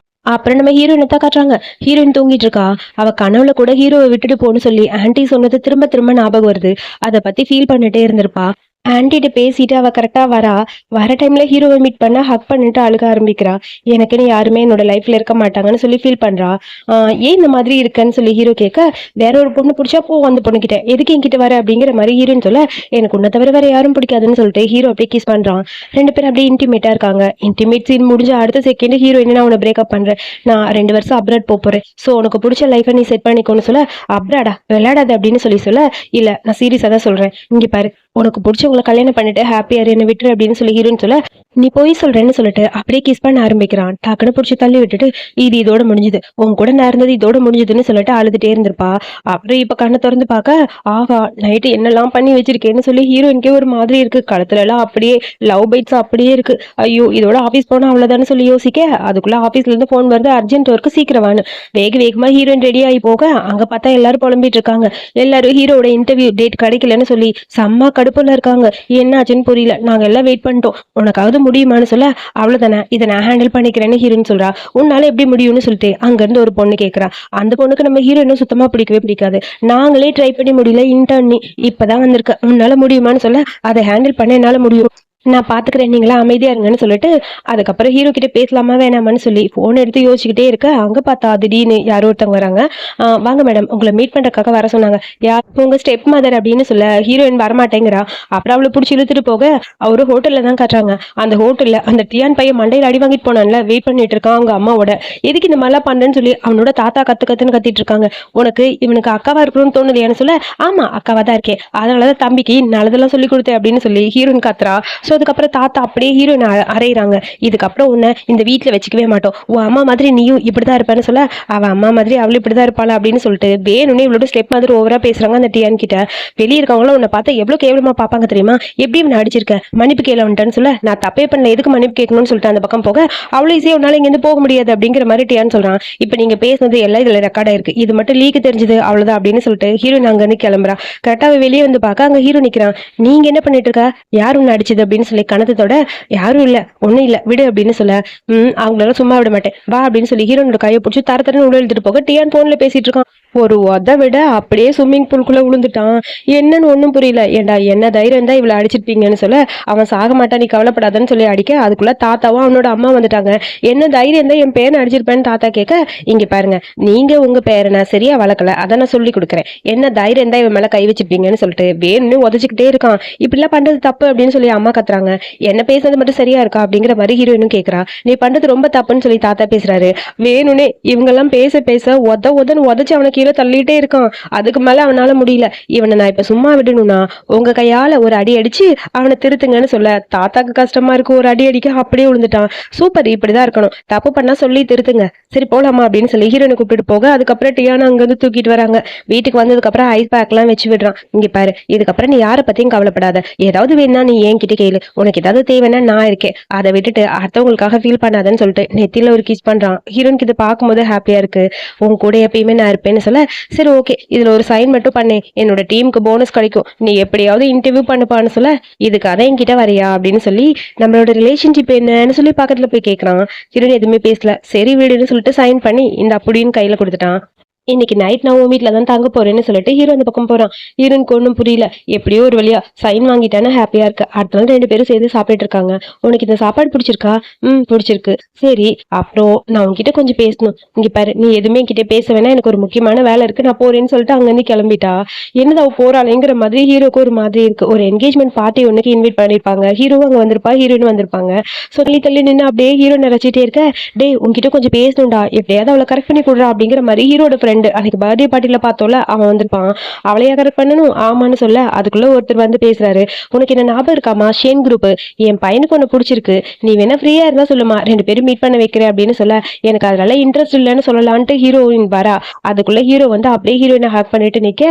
A: அப்புறம் நம்ம ஹீரோயினை தான் காட்டுறாங்க. ஹீரோயின் தூங்கிட்டு இருக்கா. அவ கனவுல கூட ஹீரோவை விட்டுட்டு போன்னு சொல்லி ஆன்ட்டி சொன்னது திரும்ப திரும்ப ஞாபகம் வருது. அத பத்தி ஃபீல் பண்ணிட்டே இருந்திருப்பா. ஆன்ட்டிட்ட பேசிட்டு அவ கரெக்டா வரா. வர டைம்ல ஹீரோவை மீட் பண்ண ஹக் பண்ணிட்டு அழுக ஆரம்பிக்கிறா. எனக்குன்னு யாருமே என்னோட லைஃப்ல இருக்க மாட்டாங்கன்னு சொல்லி ஃபீல் பண்றா. ஏன் இந்த மாதிரி இருக்கன்னு சொல்லி ஹீரோ கேட்க, வேற ஒரு பொண்ணு பிடிச்சா போ அந்த பொண்ணு கிட்ட, எதுக்கு என்கிட்ட வர அப்படிங்கிற மாதிரி ஹீரோன்னு சொல்ல, எனக்கு உன்னை தவிர வேற யாரும் பிடிக்காதுன்னு சொல்லிட்டு ஹீரோ அப்படியே கிஸ் பண்றான். ரெண்டு பேரும் அப்படியே இன்டிமேட்டா இருக்காங்க. இன்டிமேட் சீன் முடிஞ்ச அடுத்த செகண்ட் ஹீரோயின் நான் உன்னை பிரேக்அப் பண்றேன், நான் 2 வருஷம் அப்ராட் போறேன், சோ உனக்கு பிடிச்ச லைஃபை நீ செட் பண்ணிக்கோன்னு சொல்ல, அப்ராடா விளையாடாத அப்படின்னு சொல்ல, இல்ல நான் சீரியஸா தான் சொல்றேன், இங்க பாரு உனக்கு பிடிச்சவங்களை கல்யாணம் பண்ணிட்டு ஹாப்பியா என்ன விட்டுரு அப்படின்னு சொல்லி ஹீரோன்னு சொல்ல, நீ போய் சொல்றேன்னு சொல்லிட்டு அப்படியே கிஸ் பண்ண ஆரம்பிக்கிறான். டக்குன்னு பிடிச்சி தள்ளி விட்டுட்டு, இது இதோட முடிஞ்சுது, உன் கூட நான் இருந்தது இதோட முடிஞ்சதுன்னு சொல்லிட்டு அழுதுட்டே இருந்திருப்பா. அப்புறம் இப்ப கண்ணை திறந்து பார்க்க, ஆகா நைட்டு என்னெல்லாம் பண்ணி வச்சிருக்கேன்னு சொல்லி ஹீரோயின்கே ஒரு மாதிரி இருக்கு. கழுத்துல எல்லாம் அப்படியே லவ் பைட்ஸ் அப்படியே இருக்கு. ஐயோ இதோட ஆபீஸ் போனா அவ்வளவுதான்னு சொல்லி யோசிக்க, அதுக்குள்ள ஆபீஸ்ல இருந்து போன் வருது, அர்ஜென்ட் ஒர்க்கு சீக்கிரவானு. வேகமா ஹீரோயின் ரெடி ஆகி போக, அங்க பார்த்தா எல்லாரும் புலம்பிட்டு இருக்காங்க. எல்லாரும் ஹீரோட இன்டர்வியூ டேட் கிடைக்கலன்னு சொல்லி செம்ம கடுப்புல இருக்காங்க. என்ன ஆச்சுன்னு புரியல, நாங்க எல்லாம் வெயிட் பண்ணிட்டோம், உனக்காவது முடியுமான்னு சொல்ல, அவ்வளவுதானே இதை நான் ஹேண்டில் பண்ணிக்கிறேன்னு ஹீரோயின் சொல்றா. உன்னால எப்படி முடியும்னு சொல்லிட்டு அங்க இருந்து ஒரு பொண்ணு கேட்கறா. அந்த பொண்ணுக்கு நம்ம ஹீரோயினும் சுத்தமா பிடிக்கவே பிடிக்காது. நாங்களே ட்ரை பண்ணி முடியல, இன்டர்ன் இப்பதான் வந்திருக்க, உன்னால முடியுமான்னு சொல்ல, அதை ஹேண்டில் பண்ண என்னால முடியும், நான் பாத்துக்கிறேன், நீங்களா அமைதியா இருங்கன்னு சொல்லிட்டு, அதுக்கப்புறம் ஹீரோ கிட்ட பேசலாமா வேணாமான்னு சொல்லி போன் எடுத்து யோசிச்சுக்கிட்டே இருக்க, அங்க பார்த்தா திடீர்னு யாரோ ஒருத்தவங்க வராங்க. வாங்க மேடம், உங்களை மீட் பண்றதுக்காக வர சொன்னாங்க. யார் உங்க ஸ்டெப் மதர் அப்படின்னு சொல்ல, ஹீரோயின் வரமாட்டேங்கிறா. அப்புறம் அவளை பிடிச்சி இழுத்துட்டு போக, அவரு ஹோட்டல்ல தான் காட்டுறாங்க. அந்த ஹோட்டல்ல அந்த டியான் பையன் மண்டையில அடி வாங்கிட்டு போனான்ல, வெயிட் பண்ணிட்டு இருக்கான் அவங்க அம்மாவோட. எதுக்கு இந்த மாதிரிலாம் பண்றேன்னு சொல்லி அவனோட தாத்தா கத்துன்னு கத்திட்டு இருக்காங்க. உனக்கு இவனுக்கு அக்காவா இருக்கணும்னு தோணுலையான்னு சொல்ல, ஆமா அக்காவா தான் இருக்கேன், அதனாலதான் தம்பிக்கு நல்லதெல்லாம் சொல்லி கொடுத்தேன் அப்படின்னு சொல்லி ஹீரோயின் கத்துறா. ஸோ அதுக்கப்புறம் தாத்தா அப்படியே ஹீரோயின் அறையிறாங்க. இதுக்கப்புறம் உன்னை இந்த வீட்டில் வச்சுக்கவே மாட்டோம், உன் அம்மா மாதிரி நீயும் இப்படிதான் இருப்பான்னு சொல்ல, அவன் அம்மா மாதிரி அவளும் இப்படிதான் இருப்பாளா அப்படின்னு சொல்லிட்டு வேணும்னே இவளோட ஸ்டெப் மாதிரி ஓவரா பேசுறாங்க அந்த டியான் கிட்ட. வெளியே இருக்கவங்களும் உன்னை பார்த்தா எவ்வளவு கேவலமா பார்ப்பாங்க தெரியுமா, எப்படி இவனை அடிச்சிருக்க, மன்னிப்பு கேள வந்துட்டான்னு சொல்ல, நான் தப்பே பண்ணல, எதுக்கு மன்னிப்பு கேட்கணும்னு சொல்லிட்டு அந்த பக்கம் போக, அவ்வளோ ஈஸியா உன்னால இங்கேருந்து போக முடியாது அப்படிங்கிற மாதிரி டியான் சொல்றான். இப்போ நீங்க பேசுனது எல்லாம் இதுல ரெக்கார்ட் ஆயிருக்கு, இது மட்டும் லீக் தெரிஞ்சது அவ்வளவுதான் அப்படின்னு சொல்லிட்டு ஹீரோயின் அங்க இருந்து கிளம்புறா. கரெக்டா வெளியே வந்து பார்க்க அங்க ஹீரோ நிக்கிறான். நீங்க என்ன பண்ணிட்டு இருக்கா, யார் உன்னை அடிச்சது அப்படின்னு சொல்லி கணத்தோட, யாரும் இல்ல ஒண்ணும் இல்ல விடு அப்படின்னு சொல்ல, அவங்களால சும்மா விட மாட்டேன் வா அப்படின்னு சொல்லி ஹீரோனோட கையை பிடிச்சி தரன்னு உள்ள எழுதிட்டு போக, டியான் போன்ல பேசிட்டு இருக்கான். ஒரு உத விட அப்படியே ஸ்விம்மிங் பூல்குள்ள விழுந்துட்டான். என்னன்னு ஒன்னும் புரியல. ஏண்டா என்ன தைரியம் தான் இவ்வளவு அடிச்சிருப்பீங்கன்னு சொல்ல, அவன் சாக மாட்டான் நீ கவலைப்படாதன்னு சொல்லி அடிக்க, அதுக்குள்ள தாத்தாவும் அவனோட அம்மா வந்துட்டாங்க. என்ன தைரியம் தான் என் பேரனை அடிச்சிருப்பேன்னு தாத்தா கேட்க, இங்க பாருங்க நீங்க உங்க பேரனை சரியா வளர்க்கல, அதை நான் சொல்லி கொடுக்குறேன், என்ன தைரியம் தான் இவன் மேல கை வச்சிருப்பீங்கன்னு சொல்லிட்டு வேணும்னு உதச்சிக்கிட்டே இருக்கான். இப்படிலாம் பண்றது தப்பு அப்படின்னு சொல்லி அம்மா கத்துறாங்க. என்ன பேசுறது மட்டும் சரியா இருக்கா அப்படிங்கிற மாதிரி ஹீரோயினும் கேட்கறா. நீ பண்றது ரொம்ப தப்புன்னு சொல்லி தாத்தா பேசுறாரு. வேணும்னே இவங்க எல்லாம் பேச பேச உதன்னு உதச்சு அவனுக்கு கீழே தள்ளிட்டே இருக்கான். அதுக்கு மேல அவனால முடியல. இவனை நான் இப்ப சும்மா விடணும்னா உங்க கையால ஒரு அடி அடிச்சு அவனை திருத்துங்கன்னு சொல்ல, தாத்தாக்கு கஷ்டமா இருக்கு, ஒரு அடி அடிக்க அப்படியே விழுந்துட்டான். சூப்பர், இப்படிதான் இருக்கணும், தப்பு பண்ணா சொல்லி திருத்துங்க, சரி போலாமா அப்படின்னு சொல்லி ஹீரோனை கூப்பிட்டு போக, அதுக்கப்புறம் டியானா அங்க இருந்து தூக்கிட்டு வராங்க. வீட்டுக்கு வந்ததுக்கு அப்புறம் ஐஸ் பேக் எல்லாம் வச்சு விடுறான். இங்க பாரு, இதுக்கப்புறம் நீ யாரை பத்தியும் கவலைப்படாத, ஏதாவது வேணா நீ என்கிட்ட கேளு, உனக்கு ஏதாவது தேவைன்னா நான் இருக்கேன், அதை விட்டுட்டு அடுத்தவங்களுக்காக ஃபீல் பண்ணாதன்னு சொல்லிட்டு நெத்தியில ஒரு கிஸ் பண்றான். ஹீரோனுக்கு இது பார்க்கும்போது ஹாப்பியா இருக்கு. உன் கூட எப்பயுமே நான் இருப்பேன்னு சொல்ல, சரி ஓகே இதுல ஒரு சைன் மட்டும் பண்ணு, என்னோட டீமுக்கு போனஸ் கிடைக்கும், நீ எப்படியாவது இன்டர்வியூ பண்ணுப்பான்னு சொல்ல, இதுக்கு அதை என்கிட்ட வரையா அப்படின்னு சொல்லி நம்மளோட ரிலேஷன்ஷிப் என்னன்னு சொல்லி பக்கத்துல போய் கேட்கறான். ஹீரோயின் எதுவுமே பேசல. சரி வீடுன்னு சொல்லிட்டு சைன் பண்ணி இந்த அப்படின்னு கையில கொடுத்துட்டான். இன்னைக்கு நைட் நான் உன் வீட்டுல தான் தங்க போறேன்னு சொல்லிட்டு ஹீரோ அந்த பக்கம் போறான். ஹீரோனுக்கு ஒன்றும் புரியல. எப்படியோ ஒரு வழியா சைன் வாங்கிட்டானா ஹாப்பியா இருக்கு. அடுத்த நாள் 2 பேரும் சேர்ந்து சாப்பிட்டு இருக்காங்க. உனக்கு இந்த சாப்பாடு பிடிச்சிருக்கா? பிடிச்சிருக்கு. சரி அப்புறம் நான் உன்கிட்ட கொஞ்சம் பேசணும். இங்க பாரு, நீ எதுவுமே என்கிட்ட பேச வேணா, எனக்கு ஒரு முக்கியமான வேலை இருக்கு, நான் போறேன்னு சொல்லிட்டு அங்கிருந்து கிளம்பிட்டா. என்னது அவ போறாளேங்கிற மாதிரி ஹீரோக்கு ஒரு மாதிரி இருக்கு. ஒரு என்கேஜ்மெண்ட் பார்ட்டி ஒன்னுக்கு இன்வைட் பண்ணிருப்பாங்க. ஹீரோவும் அங்க வந்திருப்பா, ஹீரோயின் வந்திருப்பாங்க. சொல்லி தள்ளி நின்று அப்படியே ஹீரோ நினைச்சிட்டே இருக்க, டே உன்கிட்ட கொஞ்சம் பேசணும்டா, எப்படியாவது அவளை கரெக்ட் பண்ணி கொடுறா அப்படிங்கிற மாதிரி ஹீரோட ஃப்ரெண்ட் அன்னைக்கு பர்த்டே பார்ட்டில பார்த்தோம்ல, அவன் வந்திருப்பான். அவளையா கரெக்ட் பண்ணணும் ஆமான்னு சொல்ல, அதுக்குள்ள ஒருத்தர் வந்து பேசுறாரு. உனக்கு என்ன ஞாபகம் இருக்காமா, ஷேன் குரூப், என் பையனுக்கு ஒண்ணு பிடிச்சிருக்கு, நீ வேணா ஃப்ரீயா இருந்தா சொல்லுமா, 2 பேரும் மீட் பண்ண வைக்கிறேன் அப்படின்னு சொல்ல, எனக்கு அதனால இன்ட்ரெஸ்ட் இல்லைன்னு சொல்லலான்ட்டு ஹீரோயின் வரா. அதுக்குள்ள ஹீரோ வந்து அப்படியே ஹீரோயினை ஹேக் பண்ணிட்டு நிக்க,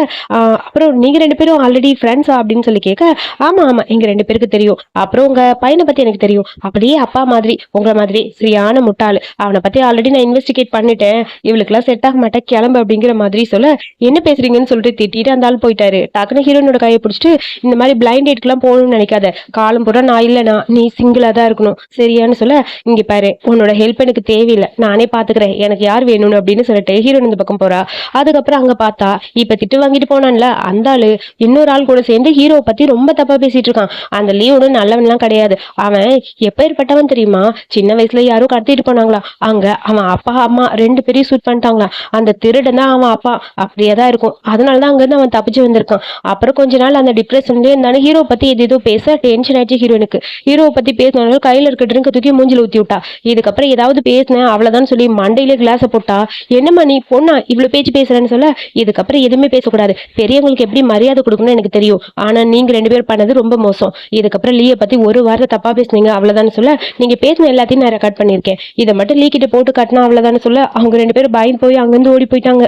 A: அப்புறம் நீங்க 2 பேரும் ஆல்ரெடி ஃப்ரெண்ட்ஸா அப்படின்னு சொல்லி கேட்க, ஆமா ஆமா எங்க 2 பேருக்கு தெரியும், அப்புறம் உங்க பையனை பத்தி எனக்கு தெரியும், அப்படியே அப்பா மாதிரி உங்களை மாதிரி சரியான முட்டாள், அவனை பத்தி ஆல்ரெடி நான் இன்வெஸ்டிகேட் பண்ணிட்டேன், இவளுக்கு எல்லாம் செட் ஆக மாட்டேன் கிளம்பு கிளம்பு அப்படிங்கிற மாதிரி சொல்ல, என்ன பேசுறீங்கன்னு சொல்லிட்டு திட்டிட்டு அந்த ஆள் போயிட்டாரு. டக்குனு ஹீரோனோட கையை பிடிச்சிட்டு, இந்த மாதிரி பிளைண்ட் டேட்க்குலாம் போகணும்னு நினைக்காத, காலம் பூரா நான் இல்லைனா நீ சிங்கிளா தான் இருக்கணும் சரியான்னு சொல்ல, இங்க பாரு உன்னோட ஹெல்ப் எனக்கு தேவையில்லை, நானே பாத்துக்கிறேன், எனக்கு யார் வேணும்னு அப்படின்னு சொல்லிட்டு ஹீரோன் இந்த பக்கம் போறா. அதுக்கப்புறம் அங்க பார்த்தா இப்ப திட்டு வாங்கிட்டு போனான்ல அந்த ஆளு இன்னொரு ஆள் கூட சேர்ந்து ஹீரோவை பத்தி ரொம்ப தப்பா பேசிட்டு இருக்கான். அந்த லீவோட நல்லவன்லாம் கிடையாது, அவன் எப்பேற்பட்டவன் தெரியுமா? சின்ன வயசுல யாரும் கடத்திட்டு போனாங்களா, அங்க அவன் அப்பா அம்மா 2 பேரையும் சூட் பண்ணிட்டாங்களா, அந்த திருடன் தான் அவன் அப்பா, அப்படியேதான் இருக்கும், அதனாலதான் அங்க இருந்து அவன் தப்பிச்சு வந்திருக்கான். அப்புறம் கொஞ்ச நாள் அந்த டிப்ரெஷன்லயே இருந்தாலும் ஹீரோ பத்தி ஏதோ பேச டென்ஷன் ஆயிடுச்சு ஹீரோனுக்கு. ஹீரோவை பத்தி பேசினாலும் கையில இருக்க ட்ரிங்க் தூக்கி மூஞ்சில ஊத்தி விட்டா. இதுக்கப்புறம் ஏதாவது பேசினேன் அவ்வளவுதான் சொல்லி மண்டையிலே கிளாஸ போட்டா. என்னம்மா நீ பொண்ணா இவ்வளவு பேச்சு பேசுறேன்னு சொல்ல, இதுக்கப்புறம் எதுவுமே பேசக்கூடாது, பெரியவங்களுக்கு எப்படி மரியாதை கொடுக்கணும்னு எனக்கு தெரியும், ஆனா நீங்க 2 பேர் பண்ணது ரொம்ப மோசம், இதுக்கப்புறம் லீயை பத்தி ஒரு வாரத்தை தப்பா பேசுனீங்க அவ்வளவுதான் சொல்ல, நீங்க பேசின எல்லாத்தையும் நான் ரெக்கார்ட் பண்ணிருக்கேன், இதை மட்டும் லீ கிட்ட போட்டு காட்டினா அவ்வளவுதான் சொல்ல, அவங்க 2 பேரும் பயந்து போய் அங்கிருந்து ஓடி போயிட்டாங்க.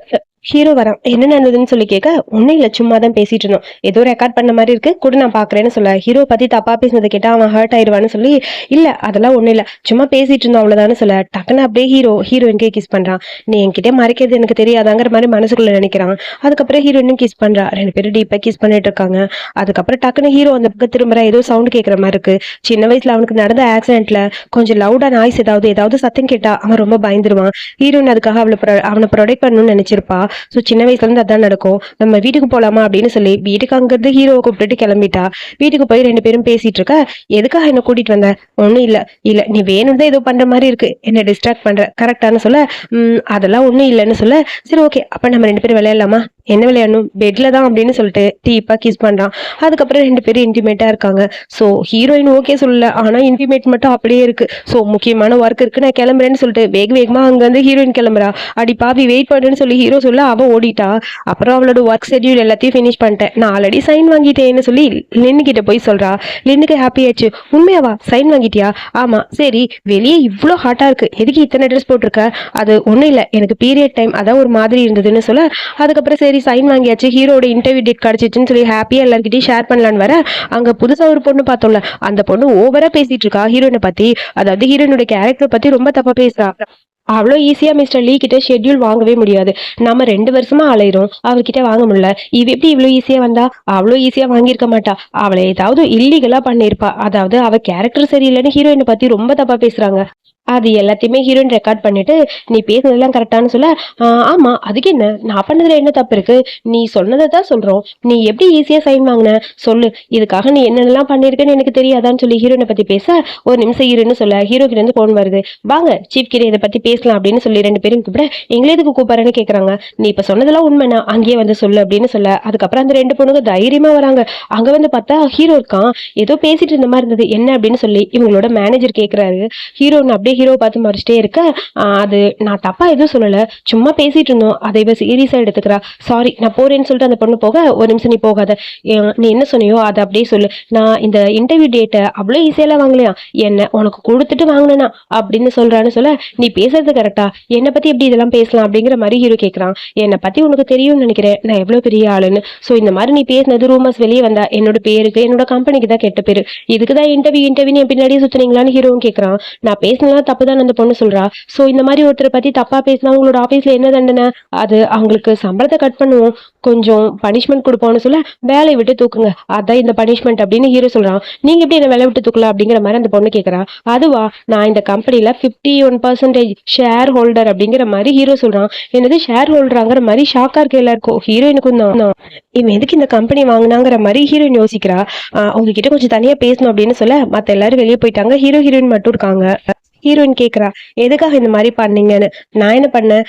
A: ஹீரோ வரான், என்ன நடந்ததுன்னு சொல்லி கேட்க, ஒன்னும் இல்ல சும்மா தான் பேசிட்டு இருந்தோம், ஏதோ ரெக்கார்ட் பண்ண மாதிரி இருக்கு கூட நான் பாக்குறேன்னு சொல்ல, ஹீரோ பத்தி தப்பா பேசினதை கேட்டா அவன் ஹர்ட் ஆயிடுவான்னு சொல்லி, இல்ல அதெல்லாம் ஒண்ணும் இல்ல சும்மா பேசிட்டு இருந்தோம் அவ்வளவுதான்னு சொல்ல, டக்குன்னு அப்படியே ஹீரோயின்கே கிஸ் பண்றான். நீ என்கிட்ட மறைக்கிறது எனக்கு தெரியாதாங்கிற மாதிரி மனசுக்குள்ள நினைக்கிறான். அதுக்கப்புறம் ஹீரோயினும் கிஸ் பண்றா, 2 பேரும் டீப்பா கிஸ் பண்ணிட்டு இருக்காங்க. அதுக்கப்புறம் டக்குன்னு ஹீரோ அந்த பக்கம் திரும்புற, ஏதோ சவுண்ட் கேட்கற மாதிரி இருக்கு. சின்ன வயசுல அவனுக்கு நடந்த ஆக்சிடென்ட்ல கொஞ்சம் லவுடா நாய்ஸ் ஏதாவது சத்தம் கேட்டா அவன் ரொம்ப பயந்துருவான். ஹீரோயின் அதுக்காக அவனை ப்ரொடெக்ட் பண்ணணும்னு நினைச்சிருப்பா. ஸோ சின்ன வயசுல இருந்து அதான் நடக்கும். நம்ம வீட்டுக்கு போலாமா அப்படின்னு சொல்லி வீட்டுக்கு அங்கிருந்து ஹீரோவை கூப்பிட்டுட்டு கிளம்பிட்டா. வீட்டுக்கு போய் 2 பேரும் பேசிட்டு இருக்க, எதுக்காக என்ன கூட்டிட்டு வந்த? ஒன்னும் இல்ல நீ வேணும் தான் ஏதோ பண்ற மாதிரி இருக்கு, என்ன டிஸ்ட்ராக்ட் பண்ற கரெக்டானு சொல்ல, அதெல்லாம் ஒண்ணும் இல்லைன்னு சொல்ல, சரி ஓகே அப்ப நம்ம 2 பேரும் விளையாடலாமா? என்ன விளையாடணும்? பெட்ல தான் அப்படின்னு சொல்லிட்டு டீப்பா கிஸ் பண்றான். அதுக்கப்புறம் 2 பேரும் இன்டிமேட்டா இருக்காங்க. ஸோ ஹீரோயின் ஓகே சொல்லல, ஆனா இன்டிமேட் மட்டும் அப்படியே இருக்கு. ஸோ முக்கியமான ஒர்க் இருக்கு நான் கிளம்புறேன்னு சொல்லிட்டு வேகமா அங்க வந்து ஹீரோயின் கிளம்புறா. அடி பாவி வெயிட் பண்ணுன்னு சொல்லி ஹீரோ சொல்ல அவ ஓடிட்டா. அப்புறம் அவளோட ஒர்க் ஷெட்யூல் எல்லாத்தையும் ஃபினிஷ் பண்ணிட்டேன், நான் ஆல்ரெடி சைன் வாங்கிட்டேன்னு சொல்லி லின்னு கிட்ட போய் சொல்றா. லின்னுக்கு ஹாப்பி ஆயிடுச்சு. உண்மையாவா சைன் வாங்கிட்டியா? ஆமா. சரி வெளியே இவ்வளோ ஹாட்டா இருக்கு, எதுக்கு இத்தனை ட்ரெஸ் போட்டிருக்க? அது ஒன்றும் இல்லை எனக்கு பீரியட் டைம் அதான் ஒரு மாதிரி இருந்ததுன்னு சொல்ல, அதுக்கப்புறம் சரி சைன் வாங்கியாச்சு, ஹீரோட இன்டர்வியூ டேட் கிடைச்சிச்சுன்னு சொல்லி ஹாப்பியா எல்லாருக்கிட்டையும் ஷேர் பண்ணலான்னு வர, அங்க புதுசா ஒரு பொண்ணு பார்த்தோம்ல, அந்த பொண்ணு ஓவரா பேசிட்டு இருக்கா ஹீரோயினை பத்தி, அதாவது ஹீரோயினோட கேரக்டர் பத்தி ரொம்ப தப்பா பேசுறா. அவ்வளோ ஈஸியா மிஸ்டர் லீ கிட்ட ஷெட்யூல் வாங்கவே முடியாது, நம்ம 2 வருஷமா அலையிறோம் அவர்கிட்ட வாங்க முடியல, இவ எப்படி இவ்வளோ ஈஸியா வந்தா? அவ்வளோ ஈஸியா வாங்கியிருக்க மாட்டா, அவளை ஏதாவது இல்லீகலா பண்ணிருப்பா, அதாவது அவ கேரக்டர் சரியில்லைன்னு ஹீரோயினை பத்தி ரொம்ப தப்பா பேசுறாங்க. அது எல்லாத்தையுமே ஹீரோயின் ரெக்கார்ட் பண்ணிட்டு, நீ பேசுனதெல்லாம் கரெக்டானு சொல்ல, ஆமா அதுக்கு என்ன, நான் பண்ணதுல என்ன தப்பு இருக்கு, நீ சொன்னதை தான் சொல்றோம், நீ எப்படி ஈஸியா சைன் வாங்கின சொல்லு, இதுக்காக நீ என்னென்னலாம் பண்ணிருக்கேன்னு எனக்கு தெரியாதான்னு சொல்லி ஹீரோயினை பத்தி பேச, ஒரு நிமிஷம் ஹீரோன்னு சொல்ல, ஹீரோ கிட்ட இருந்து போன் வருது, வாங்க சீஃப் கிட்ட இதை பத்தி பேசலாம் அப்படின்னு சொல்லி 2 பேரும் கூப்பிட, எங்களை எதுக்கு கூப்பிடுறேன்னு கேக்குறாங்க. நீ இப்ப சொன்னதெல்லாம் உண்மைனா அங்கேயே வந்து சொல்லு அப்படின்னு சொல்ல, அதுக்கப்புறம் அந்த 2 பொண்ணுங்க தைரியமா வராங்க. அங்க வந்து பார்த்தா ஹீரோ இருக்கான், ஏதோ பேசிட்டு இருந்த மாதிரி இருந்தது, என்ன அப்படின்னு சொல்லி இவங்களோட மேனேஜர் கேக்குறாரு. ஹீரோன்னு அப்படியே ஹீரோ பார்த்து மறைச்சிட்டே இருக்க, அது நான் தப்பா எதுவும் சொல்லல, சும்மா பேசிட்டு இருந்தோம், அதை இவ சீரியஸா எடுத்துக்கிறா, சாரி நான் போறேன்னு சொல்லிட்டு அந்த பொண்ணு போக, ஒரு நிமிஷம் நீ போகாத, நீ என்ன சொன்னியோ அதை அப்படியே சொல்லு, நான் இந்த இன்டர்வியூ டேட்டை அவ்வளோ ஈஸியெல்லாம் வாங்கலையா, என்ன உனக்கு கொடுத்துட்டு வாங்கினா அப்படின்னு சொல்றான்னு சொல்ல, நீ பேசுறது கரெக்டா, என்னை பத்தி எப்படி இதெல்லாம் பேசலாம் அப்படிங்கிற மாதிரி ஹீரோ கேட்கறான். என்னை பத்தி உனக்கு தெரியும்னு நினைக்கிறேன், நான் எவ்வளவு பெரிய ஆளுன்னு, ஸோ இந்த மாதிரி நீ பேசினது ரூமர்ஸ் வெளியே வந்தா என்னோட பேருக்கு என்னோட கம்பெனிக்கு தான் கெட்ட பேரு, இதுக்குதான் இன்டர்வியூ என் பின்னாடியே சுத்துனீங்களான்னு ஹீரோவும் கேட்கறான். நான் பேசினதெல்லாம் தப்புதான் அந்த பொண்ணு சொல்றா. சோ இந்த மாதிரி ஒருத்தரை பத்தி தப்பா பேசினா உங்களோட ஆபீஸ்ல என்ன தண்டனை? அது அவங்களுக்கு சம்பளத்தை கட் பண்ணுவோம், கொஞ்சம் பனிஷ்மெண்ட் கொடுப்போம்னு சொல்ல, வேலையை விட்டு தூக்குங்க அதான் இந்த பனிஷ்மெண்ட் அப்படின்னு ஹீரோ சொல்றான். நீங்க எப்படி என்ன வேலை விட்டு தூக்கலாம் அப்படிங்கிற மாதிரி அந்த பொண்ணு கேட்கறா. அதுவா, நான் இந்த கம்பெனில 51% ஷேர் ஹோல்டர் அப்படிங்கிற மாதிரி ஹீரோ சொல்றான். என்னது ஷேர் ஹோல்டராங்கிற மாதிரி ஷாக்கா இருக்கு எல்லாருக்கும், ஹீரோயினுக்கும் தான். இவன் எதுக்கு இந்த கம்பெனி வாங்கினாங்கிற மாதிரி ஹீரோயின் யோசிக்கிறா. உங்ககிட்ட கொஞ்சம் தனியா பேசணும் அப்படின்னு சொல்ல, மத்த எல்லாரும் வெளியே போயிட்டாங்க, ஹீரோயின் மட்டும் இருக்காங்க. ஹீரோயின் கேக்குறா, எதுக்காக இந்த மாதிரி பண்ணீங்கன்னு. நான் என்ன பண்ணேன்,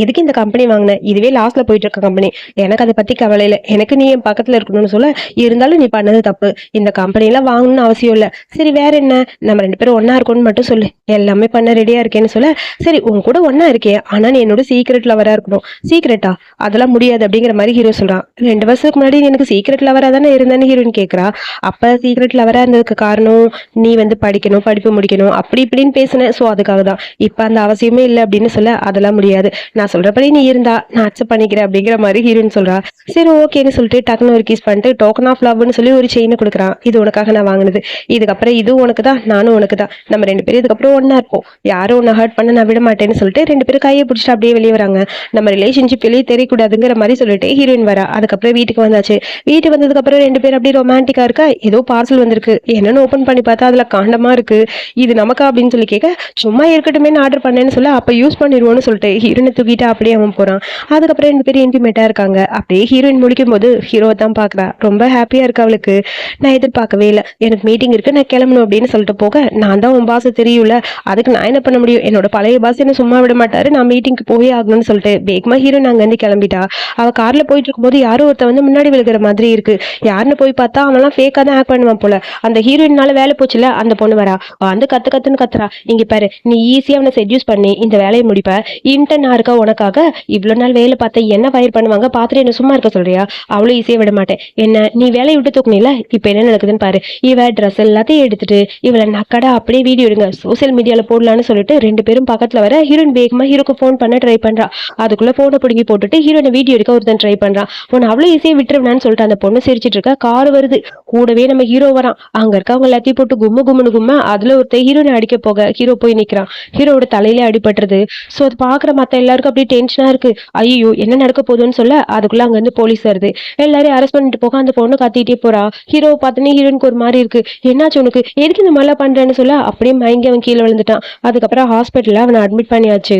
A: எதுக்கு இந்த கம்பெனி வாங்கினேன், இதுவே லாஸ்ட்ல போயிட்டு இருக்க கம்பெனி, எனக்கு அதை பத்தி கவலை இல்லை, எனக்கு நீ என் பக்கத்துல இருக்கணும்னு சொல்ல, இருந்தாலும் நீ பண்ணது தப்பு, இந்த கம்பெனிலாம் வாங்கணும்னு அவசியம் இல்லை, சரி வேற என்ன, நம்ம 2 பேரும் ஒன்னா இருக்கணும்னு மட்டும் சொல்லு, எல்லாமே பண்ண ரெடியா இருக்கேன்னு சொல்ல, சரி உன் கூட ஒன்னா இருக்கேன், ஆனா நீ என்னோட சீக்ரெட் லவரா இருக்கணும். சீக்ரெட்டா? அதெல்லாம் முடியாது அப்படிங்கிற மாதிரி ஹீரோ சொல்றான். 2 வருஷத்துக்கு முன்னாடி எனக்கு சீக்ரெட் லவரா தானே இருந்தேன்னு ஹீரோயின் கேட்கறா. அப்ப சீக்ரெட் லவரா இருந்ததுக்கு காரணம் நீ வந்து படிக்கணும், படிப்பு முடிக்கணும் அப்படி இப்படின்னு பேசினேன், ஸோ அதுக்காக தான். இப்ப அந்த அவசியமே இல்லை அப்படின்னு சொல்ல, அதெல்லாம் முடியாது, நான் சொல்றபடி நீ இருந்தா நான் அக்செப்ட் பண்ணிக்கிறேன் அப்படிங்கிற மாதிரி ஹீரோயின் சொல்றா. சரி ஓகேன்னு சொல்லிட்டு டக்குன்னு ஒரு கிஸ் பண்ணிட்டு டோக்கன் ஆஃப் லவ்னு சொல்லி ஒரு செயினை கொடுக்குறான். இது உனக்காக நான் வாங்கினது, இதுக்கப்புறம் இது உனக்கு தான், நானும் உனக்கு தான், நம்ம 2 பேரும் இதுக்கப்புறம் ஒண்ணா இருப்போம், யாரும் உன்னை ஹர்ட் பண்ண நான் விட மாட்டேன்னு சொல்லிட்டு 2 பேரும் கையை பிடிச்சிட்டு அப்படியே வெளியே வராங்க. நம்ம ரிலேஷன்ஷிப் வெளியே தெரியக்கூடாதுங்கிற மாதிரி சொல்லிட்டு ஹீரோயின் வரா. அதுக்கப்புறம் வீட்டுக்கு வந்தாச்சு. வீட்டுக்கு வந்ததுக்கு அப்புறம் 2 பேரும் அப்படியே ரொமான்டிக்கா இருக்கா. ஏதோ பார்சல் வந்திருக்கு, என்னன்னு ஓபன் பண்ணி பார்த்தா அதுல காண்டமா இருக்கு. இது நமக்கா அப்படின்னு சொல்லி கேட்க, சும்மா இருக்கட்டுமேனு ஆர்டர் பண்ணேன்னு சொல்ல, அப்ப யூஸ் பண்ணிடுவோம்னு சொல்லிட்டு ஹீரோனை தூக்கிட்டு அப்படியே அவன் போறான். அதுக்கப்புறம் 2 பேரும் இன்டிமேட்டா இருக்காங்க. அப்படியே ஹீரோயின் முடிக்கும் போது ஹீரோவை தான் பாக்குறா. ரொம்ப ஹாப்பியா இருக்கு அவளுக்கு. நான் எதிர்பார்க்கவே இல்லை, எனக்கு மீட்டிங் இருக்கு, நான் கிளம்பணும் அப்படின்னு சொல்லிட்டு போக, நான் தான் உன் பாச தெரியும்ல, அதுக்கு நான் என்ன பண்ண முடியும், என்னோட பழைய பாஸ் என்ன சும்மா விட மாட்டாரு, நான் மீட்டிங்க்கு போயே ஆகணும்னு சொல்லிட்டு வேகமா ஹீரோயின் அங்க இருந்து கிளம்பிட்டா. அவ கார்ல போயிட்டு இருக்கும்போது யாரோ ஒருத்த வந்து முன்னாடி விழுகிற மாதிரி இருக்கு. யாருன்னு போய் பார்த்தா அவன்லாம் ஃபேக்கா தான் ஆக்ட் பண்ணுவான் போல. அந்த ஹீரோயினால வேலை போச்சுல, அந்த பொண்ணு வரா. வந்து கத்து கத்துன்னு கத்துறா. இங்க பாரு, நீ ஈஸியா அவனை செட்யூஸ் பண்ணி இந்த வேலையை முடிப்ப, இன்டர்னா இருக்கா உனக்காக இவ்வளவு நாள் வேலை பார்த்த என்ன ஃபயர் பண்ணுவாங்க பாத்துட்டு என்ன சும்மா இருக்க சொல்றியா, அவ்வளவு ஈஸியா விட மாட்டேன். என்ன நீ வேலையை விட்டு தூக்குனில, இப்ப என்ன நடக்குதுன்னு பாரு. இவ ட்ரெஸ் எல்லாத்தையும் எடுத்துட்டு இவளை நக்கடா அப்படியே வீடியோ எடுங்க, சோசியல் மீடியால போடலான்னு சொல்லிட்டு 2 பேரும் பக்கத்துல வர ஹீரோயின் வேகமா ஹீரோக்கு போன் பண்ண ட்ரை பண்றா. அதுக்குள்ள போனை பிடுங்கி போட்டுட்டு ஹீரோனை வீடியோ எடுக்க ஒருத்தன் ட்ரை பண்றான். உன்னை அவ்வளவு ஈஸியா விட்டுருவான்னு சொல்லிட்டு அந்த பொண்ணு சிரிச்சிட்டு இருக்கா. கார் வருது, கூடவே நம்ம ஹீரோ வரான். அங்க இருக்கவங்க எல்லாத்தையும் போட்டு கும்மு கும்முன்னு கும்ம, அதுல ஒருத்தர் ஹீரோனை அடிக்க போக ஹீரோ போய் நிக்கிறான். ஹீரோட தலையிலே அடிபட்டுருது. சோ அது பாக்குற மத்த எல்லாருக்கும் அப்படியே டென்ஷனா இருக்கு. ஐயோ என்ன நடக்க போகுதுன்னு சொல்ல, அதுக்குள்ள அங்க இருந்து போலீஸ் வருது. எல்லாரையும் அரெஸ்ட் பண்ணிட்டு போக அந்த பொண்ணு கத்திட்டே போறா. ஹீரோ பார்த்தனே ஹீரோனுக்கு ஒரு மாதிரி இருக்கு. என்னாச்சு உனக்கு, எதுக்கு இந்த மாதிரிலாம் பண்றேன்னு சொல்ல, அப்படியே மயங்கி அவன் கீழே விழுந்துட்டான். அதுக்கப்புறம் ஹாஸ்பிட்டல்ல அவனை அட்மிட் பண்ணியாச்சு.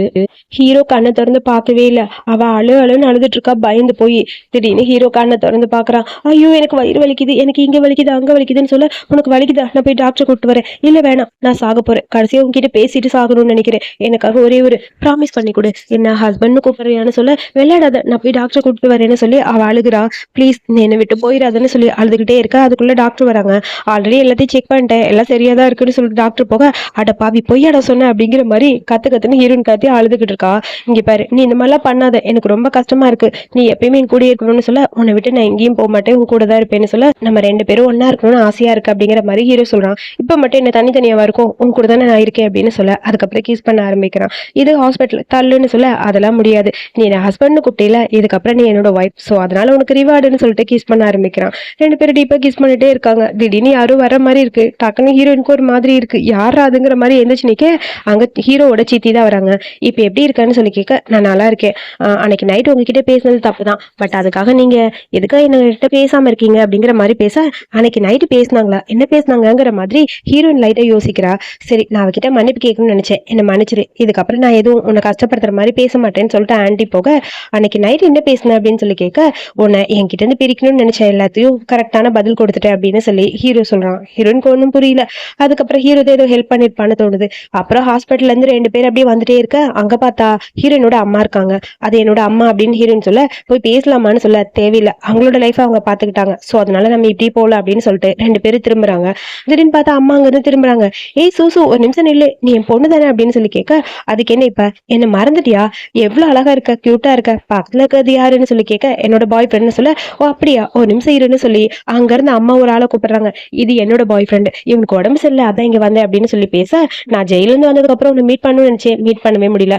A: ஹீரோ கண்ணை திறந்து பார்க்கவே இல்லை. அவ அழுன்னு அழுதுட்டு இருக்கா பயந்து போய். திடீர்னு ஹீரோ கண்ணை திறந்து பாக்குறான். ஐயோ எனக்கு வயிறு வலிக்குது, எனக்கு இங்க வலிக்குது அங்க வலிக்குதுன்னு சொல்ல, உனக்கு வலிக்குதா, நான் போய் டாக்டர் கூப்பிட்டு வரேன். இல்ல வேணாம், நான் சாக போறேன், கடைசியா உங்ககிட்ட பேசிட்டு சாகணும்னு நினைக்கிறேன், எனக்காக ஒரே ஒரு ப்ராமிஸ் பண்ணி கொடு, என்ன ஹஸ்பண்ட்னு கூப்பிடுறியான்னு சொல்ல, விளையாடாத, நான் போய் டாக்டர் கூப்பிட்டு வரேன்னு சொல்லி அவ அழுகுறா. ப்ளீஸ் நீ என்னை விட்டு போயிடாதுன்னு சொல்லி அழுதுகிட்டே இருக்கா. அதுக்குள்ள டாக்டர் வராங்க. ஆல்ரெடி எல்லாத்தையும் செக் பண்ணிட்டேன், எல்லாம் சரியா தான் இருக்குன்னு சொல்லிட்டு டாக்டர் போக, அட பாவி பொய்யாட சொன்ன அப்படிங்கிற மாதிரி கத்துன்னு ஹீரோயின் கத்தி அழுதுகிட்டு இருக்கா. இங்க பாரு, நீ இந்த மாதிரிலாம் பண்ணாத, எனக்கு ரொம்ப கஷ்டமா இருக்கு, நீ எப்பயுமே என் கூட இருக்கணும்னு சொல்ல, உன்னை விட்டு நான் எங்கேயும் போக மாட்டேன், உன் கூட தான் இருப்பேன்னு சொல்ல, நம்ம 2 பேரும் ஒன்னா இருக்கணும்னு ஆசையா இருக்கு அப்படிங்கிற மாதிரி ஹீரோ சொல்றான். இப்ப மட்டும் என்ன தனித்தனியாவா இருக்கும், உன் கூட தானே நான் இருக்கேன் அப்படின்னு சொல்ல, அதுக்கப்புறம் கிஸ் பண்ண ஆரம்பிக்கிறான். இது ஹாஸ்பிட்டல் தள்ளுன்னு சொல்ல, அதெல்லாம் முடியாது, நீ என்ன ஹஸ்பண்ட்னு கூப்பிட்டேல, இதுக்கப்புறம் நீ என்னோட ஒய்ஃப், சோ அதனால உனக்கு ரிவார்டுன்னு சொல்லிட்டு கிஸ் பண்ண ஆரம்பிக்கிறான். 2 பேரும் டீப்பா கிஸ் பண்ணிட்டே இருக்காங்க. திடீர்னு யாரும் வர மாதிரி இருக்கு. டக்குன்னு ஹீரோயினுக்கு ஒரு மாதிரி இருக்கு. யாரா அதுங்கிற மாதிரி எந்திரிச்சு நிக்க, அங்க ஹீரோவோட சித்தி தான் வராங்க. இப்ப எப்படி இருக்கான்னு சொல்லி கேட்க, நான் நல்லா இருக்கேன், அன்னைக்கு நைட் உங்ககிட்ட பேசினது தப்பு தான், பட் அதுக்காக நீங்க எதுக்காக என்கிட்ட பேசாம இருக்கீங்க அப்படிங்கிற மாதிரி பேச, அன்னைக்கு நைட்டு பேசினாங்களா, என்ன பேசினாங்கிற மாதிரி ஹீரோயின் லைட்டா யோசிக்கிறா. சரி நான் அவகிட்ட மன்னிப்பு கேட்கணும்னு நினைச்சேன், என்ன மன்னிச்சிரு, இதுக்கப்புறம் நான் எதுவும் உன்னை கஷ்டப்படுத்துற மாதிரி பேச மாட்டேன்னு சொல்லிட்டு ஆன்டி போக, அன்னைக்கு நைட் என்ன பேசினேன் அப்படின்னு சொல்லி கேட்க, உன்னை என்கிட்ட இருந்து பிரிக்கணும்னு நினைச்சேன், எல்லாத்தையும் கரெக்டான பதில் கொடுத்துட்டேன் அப்படின்னு சொல்லி ஹீரோ சொல்றான். ஹீரோனுக்கு ஒன்றும் புரியல. அதுக்கப்புறம் ஹீரோ ஏதோ ஹெல்ப் பண்ணிருப்பான்னு தோணுது. அப்புறம் ஹாஸ்பிட்டல்ல இருந்து 2 பேர் அப்படியே வந்துட்டே இருக்க, அங்க பார்த்தா ஹீரோனோட அம்மா இருக்காங்க. அது என்னோட அம்மா அப்படின்னு ஹீரோயின் சொல்ல, போய் பேசலாமான்னு சொல்ல, தேவையில்லை, அவங்களோட லைஃப் அவங்க பாத்துக்கிட்டாங்க, சோ அதனால நம்ம இப்படி போல அப்படின்னு சொல்லிட்டு 2 பேரும் திரும்புறாங்க. திடீர்னு பார்த்தா அம்மா அங்க இருந்து திரும்புறாங்க. ஏய் சூசு ஒரு நிமிஷம் நில்லு, நீ என் பொண்ணு தானே அப்படின்னு சொல்லி கேட்க, அதுக்கு என்ன இப்ப என்ன மறந்துட்டியா, எவ்வளவு அழகா இருக்க, கியூட்டா இருக்க, பக்கத்துல இருக்கிறது யாருன்னு சொல்லி கேட்க, என்னோட பாய் ஃப்ரெண்ட்னு சொல்ல, ஓ அப்படியா, ஒரு நிமிஷம் இருன்னு சொல்லி அங்க இருந்து அம்மா ஒரு ஆளை கூப்பிடுறாங்க. இது என்னோட பாய் ஃப்ரெண்டு, இவனுக்கு உடம்பு சரியில்லை அதான் இங்க வந்தேன் அப்படின்னு சொல்லி பேச, நான் ஜெயில இருந்து வந்ததுக்கு அப்புறம் உன்னை மீட் பண்ணணும்னு நினைச்சேன், மீட் பண்ணவே முடியல,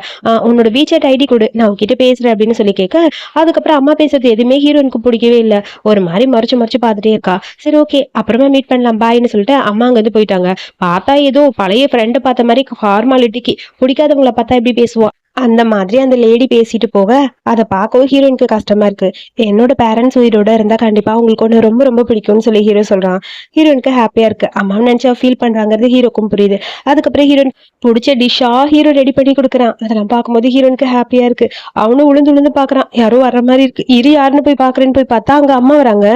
A: உன்னோட வீசாட் ஐடி கொடு, நான் உங்ககிட்ட பேசுறேன் அப்படின்னு சொல்லி கேட்க, அதுக்கப்புறம் அம்மா பேசுறது எதுவுமே ஹீரோனுக்கு பிடிக்கவே இல்லை. ஒரு மாதிரி மறைச்சு பார்த்துட்டே இருக்கா. சரி ஓகே அப்புறமா மீட் பண்ணலாம் பாய்ன்னு சொல்லிட்டு அம்மா அங்க வந்து போயிட்டாங்க. பார்த்தா ஏதோ பழைய ஃப்ரெண்டு பார்த்த மாதிரி ஃபார்மாலிட்டிக்கு, பிடிக்காதவங்களை பார்த்தா எப்படி பேசுவா அந்த மாதிரி அந்த லேடி பேசிட்டு போக, அதை பார்க்கவும் ஹீரோயினுக்கு கஷ்டமா இருக்கு. என்னோட பேரண்ட்ஸ் உயிரோட இருந்தா கண்டிப்பா உங்களுக்கு ஒன்று ரொம்ப ரொம்ப பிடிக்கும்னு சொல்லி ஹீரோ சொல்றான். ஹீரோயினுக்கு ஹாப்பியா இருக்கு. அம்மா நினைச்சா ஃபீல் பண்றாங்கிறது ஹீரோக்கும் புரியுது. அதுக்கப்புறம் ஹீரோயின் பிடிச்ச டிஷ்ஷா ஹீரோ ரெடி பண்ணி கொடுக்குறான். அதெல்லாம் பார்க்கும்போது ஹீரோயினுக்கு ஹாப்பியா இருக்கு. அவனும் உளுந்து பாக்குறான், யாரோ வர்ற மாதிரி இருக்கு. யாருன்னு போய் பாக்குறேன்னு போய் பார்த்தா அங்க அம்மா வராங்க.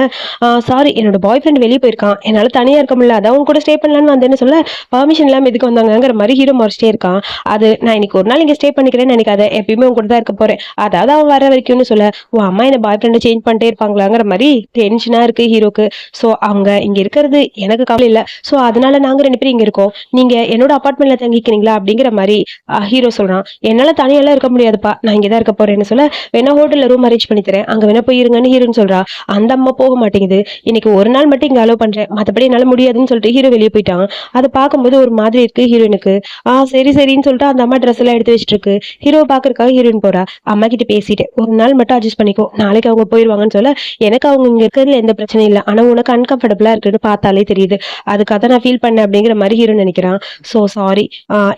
A: சாரி என்னோட பாய் ஃப்ரெண்ட் வெளியே போயிருக்கான், என்னால தனியா இருக்க முடியல, அதான் அவங்க கூட ஸ்டே பண்ணலான்னு வந்தேன்னு சொல்ல, பர்மிஷன் இல்லாம எதுக்கு வந்தாங்கிற மாதிரி ஹீரோ மறைச்சிட்டே இருக்கான். அது நான் இன்னைக்கு ஒரு நாள் இங்க ஸ்டே பண்ணிக்கிறேன்னு நினைக்காத, எப்பயுமே உன் கூட தான் இருக்க போறேன், அதாவது அவன் வர வரைக்கும்னு சொல்ல, உன் அம்மா என்ன பாய் ஃப்ரெண்டை சேஞ்ச் பண்ணிட்டே இருப்பாங்களாங்கிற மாதிரி டென்ஷனா இருக்கு ஹீரோக்கு. ஸோ அவங்க இங்க இருக்கிறது எனக்கு கவலை இல்லை, ஸோ அதனால நாங்க 2 பேரும் இங்க இருக்கோம், நீங்க என்னோட அபார்ட்மெண்ட்ல தங்கிக்கிறீங்களா அப்படிங்கிற மாதிரி ஹீரோ சொல்றான். என்னால தனியெல்லாம் இருக்க முடியாதுப்பா, நான் இங்கதான் இருக்க போறேன்னு சொல்ல, வேணா ஹோட்டல்ல ரூம் அரேஞ்ச் பண்ணி தரேன், அங்க வேணா போய் இருங்கன்னு ஹீரோன்னு சொல்றா. அந்த அம்மா போக மாட்டேங்குது, இன்னைக்கு ஒரு நாள் மட்டும் இங்க அலோவ் பண்றேன், மத்தபடி என்னால முடியாதுன்னு சொல்லிட்டு ஹீரோ வெளியே போயிட்டான். அதை பார்க்கும்போது ஒரு மாதிரி இருக்கு ஹீரோனுக்கு. சரி சரின்னு சொல்லிட்டு அந்த அம்மா ட்ரெஸ் எல்லாம் எடுத்து வச்சிட்டு இருக்கு. ஹீரோ பாக்குறதுக்காக ஹீரோயின் போறா. அம்மா கிட்ட பேசிட்டு ஒரு நாள் மட்டும் அட்ஜஸ்ட் பண்ணிக்கோ, நாளைக்கு அவங்க போயிருவாங்கன்னு சொல்ல, எனக்கு அவங்க இங்க இருக்கிறதுல எந்த பிரச்சனையும் இல்லை, ஆனா உனக்கு அன்கம்ஃபர்டபுளா இருக்குன்னு பார்த்தாலே தெரியுது, அதுக்காக தான் நான் ஃபீல் பண்ணேன் அப்படிங்கிற மாதிரி ஹீரோ நினைக்கிறான். ஸோ சாரி,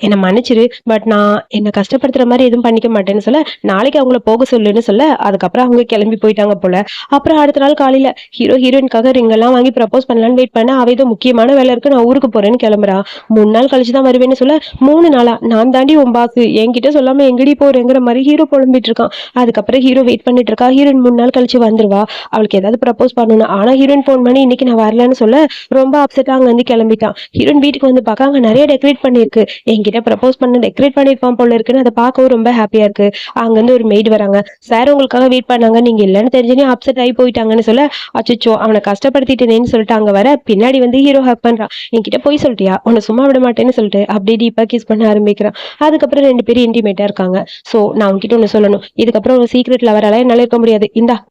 A: என்னை மன்னிச்சிரு, பட் நான் என்னை கஷ்டப்படுத்துற மாதிரி எதுவும் பண்ணிக்க மாட்டேன்னு சொல்ல, நாளைக்கு அவங்கள போக சொல்லுன்னு சொல்ல, அதுக்கப்புறம் அவங்க கிளம்பி போயிட்டாங்க போல. அப்புறம் அடுத்த நாள் காலையில ஹீரோயினுக்காக ரிங் எல்லாம் வாங்கி ப்ரப்போஸ் பண்ணலான்னு வெயிட் பண்ண, அவ ஏதோ முக்கியமான வேலை இருக்கு நான் ஊருக்கு போறேன்னு கிளம்புறா. 3 நாள் கழிச்சு தான் வருவேன்னு சொல்ல, 3 நாளா நான் தாண்டி உன் பாஸ், என்கிட்ட சொல்லாம எங்கடி போறேங்கிற மாதிரி ஹீரோ புலம்பிட்டு இருக்கான். அதுக்கப்புறம் ஹீரோ வெயிட் பண்ணிட்டு இருக்கா. ஹீரோயின் 3 நாள் கழிச்சு வந்துருவா, அவளுக்கு ஏதாவது ப்ரப்போஸ் பண்ணணும். ஆனா ஹீரோயின் போன் பண்ணி இன்னைக்கு நான் வரலன்னு சொல்ல, ரொம்ப அப்செட்டா அங்க வந்து கிளம்பிட்டான். ஹீரோயின் வீட்டுக்கு வந்து பார்க்க அங்க நிறைய டெக்கரேட் பண்ணிருக்கு, என்கிட்ட ப்ரப்போஸ் பண்ண டெக்கரேட் பண்ணிருப்பான் போல இருக்குன்னு அதை பார்க்கவும் ரொம்ப ஹாப்பியா இருக்கு. அங்க இருந்து ஒரு மெய்டு வராங்க. சார் உங்களுக்காக வெயிட் பண்ணாங்க, நீங்க இல்லன்னு தெரிஞ்சனே அப்செட் ஆகி போயிட்டாங்கன்னு சொல்ல, அச்சோ அவனை கஷ்டப்படுத்திட்டேனேன்னு சொல்லிட்டு அங்க வர, பின்னாடி வந்து ஹீரோ ஹக் பண்றான். என்கிட்ட போய் சொல்லிட்டியா, உன்னை சும்மா விட மாட்டேன்னு சொல்லிட்டு அப்படியே டீப்பா கிஸ் பண்ண ஆரம்பிக்கிறான். அதுக்கப்புறம் 2 பேரும் இன்டிமேட்டா இருக்காங்க. சோ நான் உன்கிட்ட ஒண்ணு சொல்லணும், இதுக்கப்புறம் ஒரு சீக்ரெட் லவரால என்னால இருக்க முடியாது,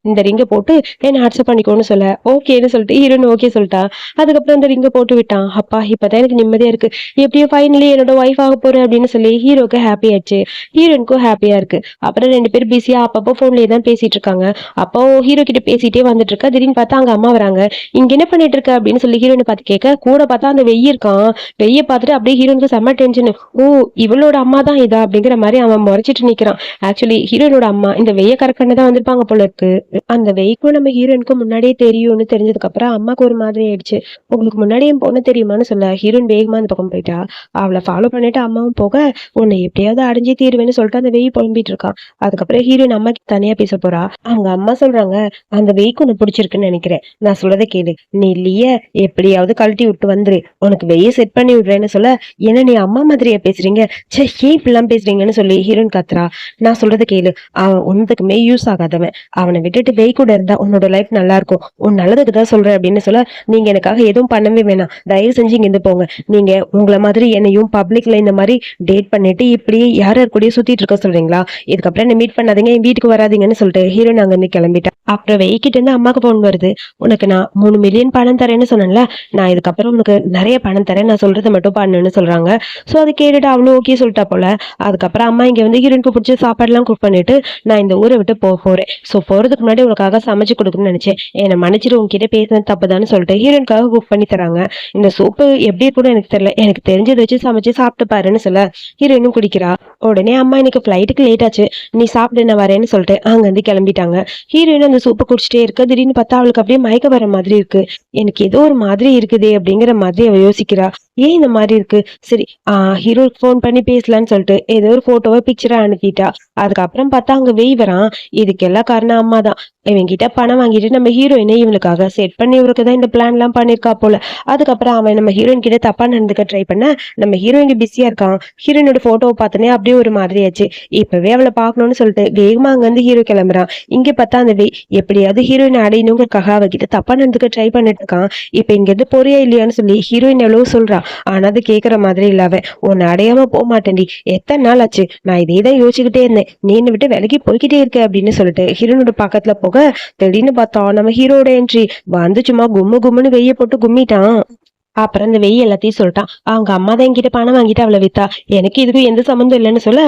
A: இந்த ரிங்க போட்டு என்ன அக்செப்ட் பண்ணிக்கோன்னு சொல்ல, ஓகேன்னு சொல்லிட்டு ஹீரோன்னு ஓகே சொல்லிட்டா. அதுக்கப்புறம் அந்த ரிங்க போட்டு விட்டான். அப்பா இப்பதான் எனக்கு நிம்மதியா இருக்கு, எப்படியோ ஃபைனலி என்னோட ஒய்ஃப் ஆக போறேன் அப்படின்னு சொல்லி ஹீரோக்கு ஹாப்பி ஆச்சு, ஹீரோனுக்கும் ஹாப்பியா இருக்கு. அப்புறம் 2 பேரும் பிஸியா அப்பப்போ போன்லயே தான் பேசிட்டு இருக்காங்க. அப்போ ஹீரோ கிட்ட பேசிட்டே வந்துட்டு இருக்கா. திடீர்னு பார்த்தா அங்க அம்மா வராங்க. இங்க என்ன பண்ணிட்டு இருக்க அப்படின்னு சொல்லி ஹீரோனை பார்த்து கேட்க, கூட பார்த்தா அந்த வெய்ய இருக்கான். வெய்ய பார்த்துட்டு அப்படியே ஹீரோனுக்கு செம்ம டென்ஷன். ஓ இவளோட அம்மா தான் இதா அப்படிங்கிற மாதிரி அவன் முறைச்சிட்டு நிக்கிறான். ஆக்சுவலி ஹீரோனோட அம்மா இந்த வெய்ய கரெக்டான தான் வந்திருப்பாங்க போல இருக்கு. அந்த வெய்க்கும் நம்ம ஹீரோனுக்கு முன்னாடியே தெரியும்னு தெரிஞ்சதுக்கு அப்புறம் அம்மாக்கு ஒரு மாதிரி ஆயிடுச்சு. உங்களுக்கு முன்னாடியே என் பொண்ணு தெரியுமான்னு சொல்ல, ஹீரோயின் வேகமா அந்த பக்கம் போயிட்டா. அவளை ஃபாலோ பண்ணிட்டு அம்மாவும் போக, உன்னை எப்படியாவது அடைஞ்சே தீருவேன்னு சொல்லிட்டு அந்த வெய் புலம்பிட்டு இருக்கான். அதுக்கப்புறம் ஹீரோயின் அம்மா தனியா பேச போறா. அவங்க அம்மா சொல்றாங்க, அந்த வெய்க்கு உன்னை பிடிச்சிருக்குன்னு நினைக்கிறேன், நான் சொல்றதை கேளு, நீ இல்லையே எப்படியாவது கழட்டி விட்டு வந்துரு, உனக்கு வெய்ய செட் பண்ணி விடுறேன்னு சொல்ல, ஏன்னா நீ அம்மா மாதிரியா பேசுறீங்க, சே ஏன் இப்படிலாம் பேசுறீங்கன்னு சொல்லி ஹீரோயின் கத்துறா. நான் சொல்றதை கேளு, அவன் ஒன்றுக்குமே யூஸ் ஆகாதவன், அவனை விட்டுட்டு வெய் கூட இருந்தா உன்னோட லைஃப் நல்லா இருக்கும், உன் நல்லதுக்கு தான் சொல்றேன் அப்படின்னு சொல்ல, நீங்க எனக்காக எதுவும் பண்ணவே வேணாம், தயவு செஞ்சு இங்க இருந்து போங்க, நீங்க உங்களை மாதிரி என்னையும் பப்ளிக்ல இந்த மாதிரி டேட் பண்ணிட்டு இப்படியே யார் கூட சுத்திட்டு இருக்க சொல்றீங்களா, இதுக்கப்புறம் என்ன மீட் பண்ணாதீங்க, என் வீட்டுக்கு வராதீங்கன்னு சொல்லிட்டு ஹீரோயின் அங்க இருந்து கிளம்பிட்டா. அப்புறம் வெய்கிட்ட இருந்து அம்மாக்கு போன் வருது. உனக்கு நான் 3 மில்லியன் பணம் தரேன்னு சொன்னேன்ல, நான் இதுக்கப்புறம் உனக்கு நிறைய பணம் தரேன், நான் சொல்றதை மட்டும் பண்ணுன்னு சொல்றாங்க. ஸோ அதை கேட்டுட்டு அவளும் ஓகே சொல்லிட்டா போல. அதுக்கப்புறம் அம்மா இங்க வந்து ஹீரோனுக்கு பிடிச்ச சாப்பாடுலாம் குக் பண்ணிட்டு, நான் இந்த ஊரை விட்டு போறேன், ஸோ போறதுக்கு முன்னாடி உனக்காக சமைச்சு கொடுக்கணும்னு நினைச்சேன், என்னை மன்னிச்சிட்டு உங்ககிட்ட பேசுனது தப்புதான்னு சொல்லிட்டு ஹீரோனுக்காக குக் பண்ணி தராங்க. இந்த சூப்பு எப்படி இருக்குன்னு எனக்கு தெரியல, எனக்கு தெரிஞ்சதை வச்சு சமைச்சு சாப்பிட்டு பாருன்னு சொல்ல, ஹீரோயினும் குடிக்கிறா. உடனே அம்மா எனக்கு ஃபிளைட்டுக்கு லேட் ஆச்சு, நீ சாப்பிட்டு நான் வரேன்னு சொல்லிட்டு அங்க இருந்து கிளம்பிட்டாங்க. ஹீரோயின் அந்த சூப்பை குடிச்சிட்டே இருக்க, திடீர்னு பார்த்தா அவளுக்கு அப்படியே மயக்க வர மாதிரி இருக்கு. எனக்கு ஏதோ ஒரு மாதிரி இருக்குதே அப்படிங்கிற மாதிரி அவ யோசிக்கிறா. ஏன் இந்த மாதிரி இருக்கு, சரி ஹீரோக்கு ஃபோன் பண்ணி பேசலான்னு சொல்லிட்டு ஏதோ ஒரு போட்டோவை பிக்சரா அனுப்பிட்டா. அதுக்கப்புறம் பார்த்தா அங்க வெய் வரான். இதுக்கு எல்லாம் காரணம் அம்மா தான். இவன் கிட்ட பணம் வாங்கிட்டு நம்ம ஹீரோயினை இவனுக்காக செட் பண்ணி இவருக்கு தான் இந்த பிளான் எல்லாம் பண்ணிருக்கா போல. அதுக்கப்புறம் அவன் நம்ம ஹீரோயின் கிட்ட தப்பா நடந்துக்க ட்ரை பண்ண, நம்ம ஹீரோயின் பிஸியா இருக்கான். ஹீரோயினோட போட்டோவை பார்த்தோன்னே அப்படியே ஒரு மாதிரி ஆச்சு. இப்பவே அவளை பார்க்கணும்னு சொல்லிட்டு வேகமா அங்க வந்து ஹீரோ கிளம்புறான். இங்க பார்த்தா அந்த வெய் எப்படியாவது ஹீரோயின் அடையணுங்கிறக்காக அவகிட்ட தப்பா நடந்துக்க ட்ரை பண்ணிட்டு இருக்கான். இப்ப இங்க இருந்து போறியா இல்லையான்னு சொல்லி ஹீரோயின் எவ்வளவு சொல்றா. ஆனா அது கேக்குற மாதிரி இல்ல. அவன் உன்னை அடையாம போக மாட்டேன்டி, எத்தனை நாள் ஆச்சு, நான் இதேதான் யோசிச்சுக்கிட்டே இருந்தேன், நீ என்னை விட்டு விலகி போய்கிட்டே இருக்க அப்படின்னு சொல்லிட்டு ஹீரோனோட பக்கத்துல போக, திடீர்னு பார்த்தா நம்ம ஹீரோட என்ட்ரி வந்து சும்மா கும்மு கும்முன்னு வெய்ய போட்டு கும்மிட்டான். அப்புறம் இந்த வெய் எல்லாத்தையும் சொல்லிட்டான். அவங்க அம்மா தான் என்கிட்ட பணம் வாங்கிட்டு அவளை வித்தா, எனக்கு இதுக்கும் எந்த சம்மந்தம் இல்லைன்னு சொல்ல,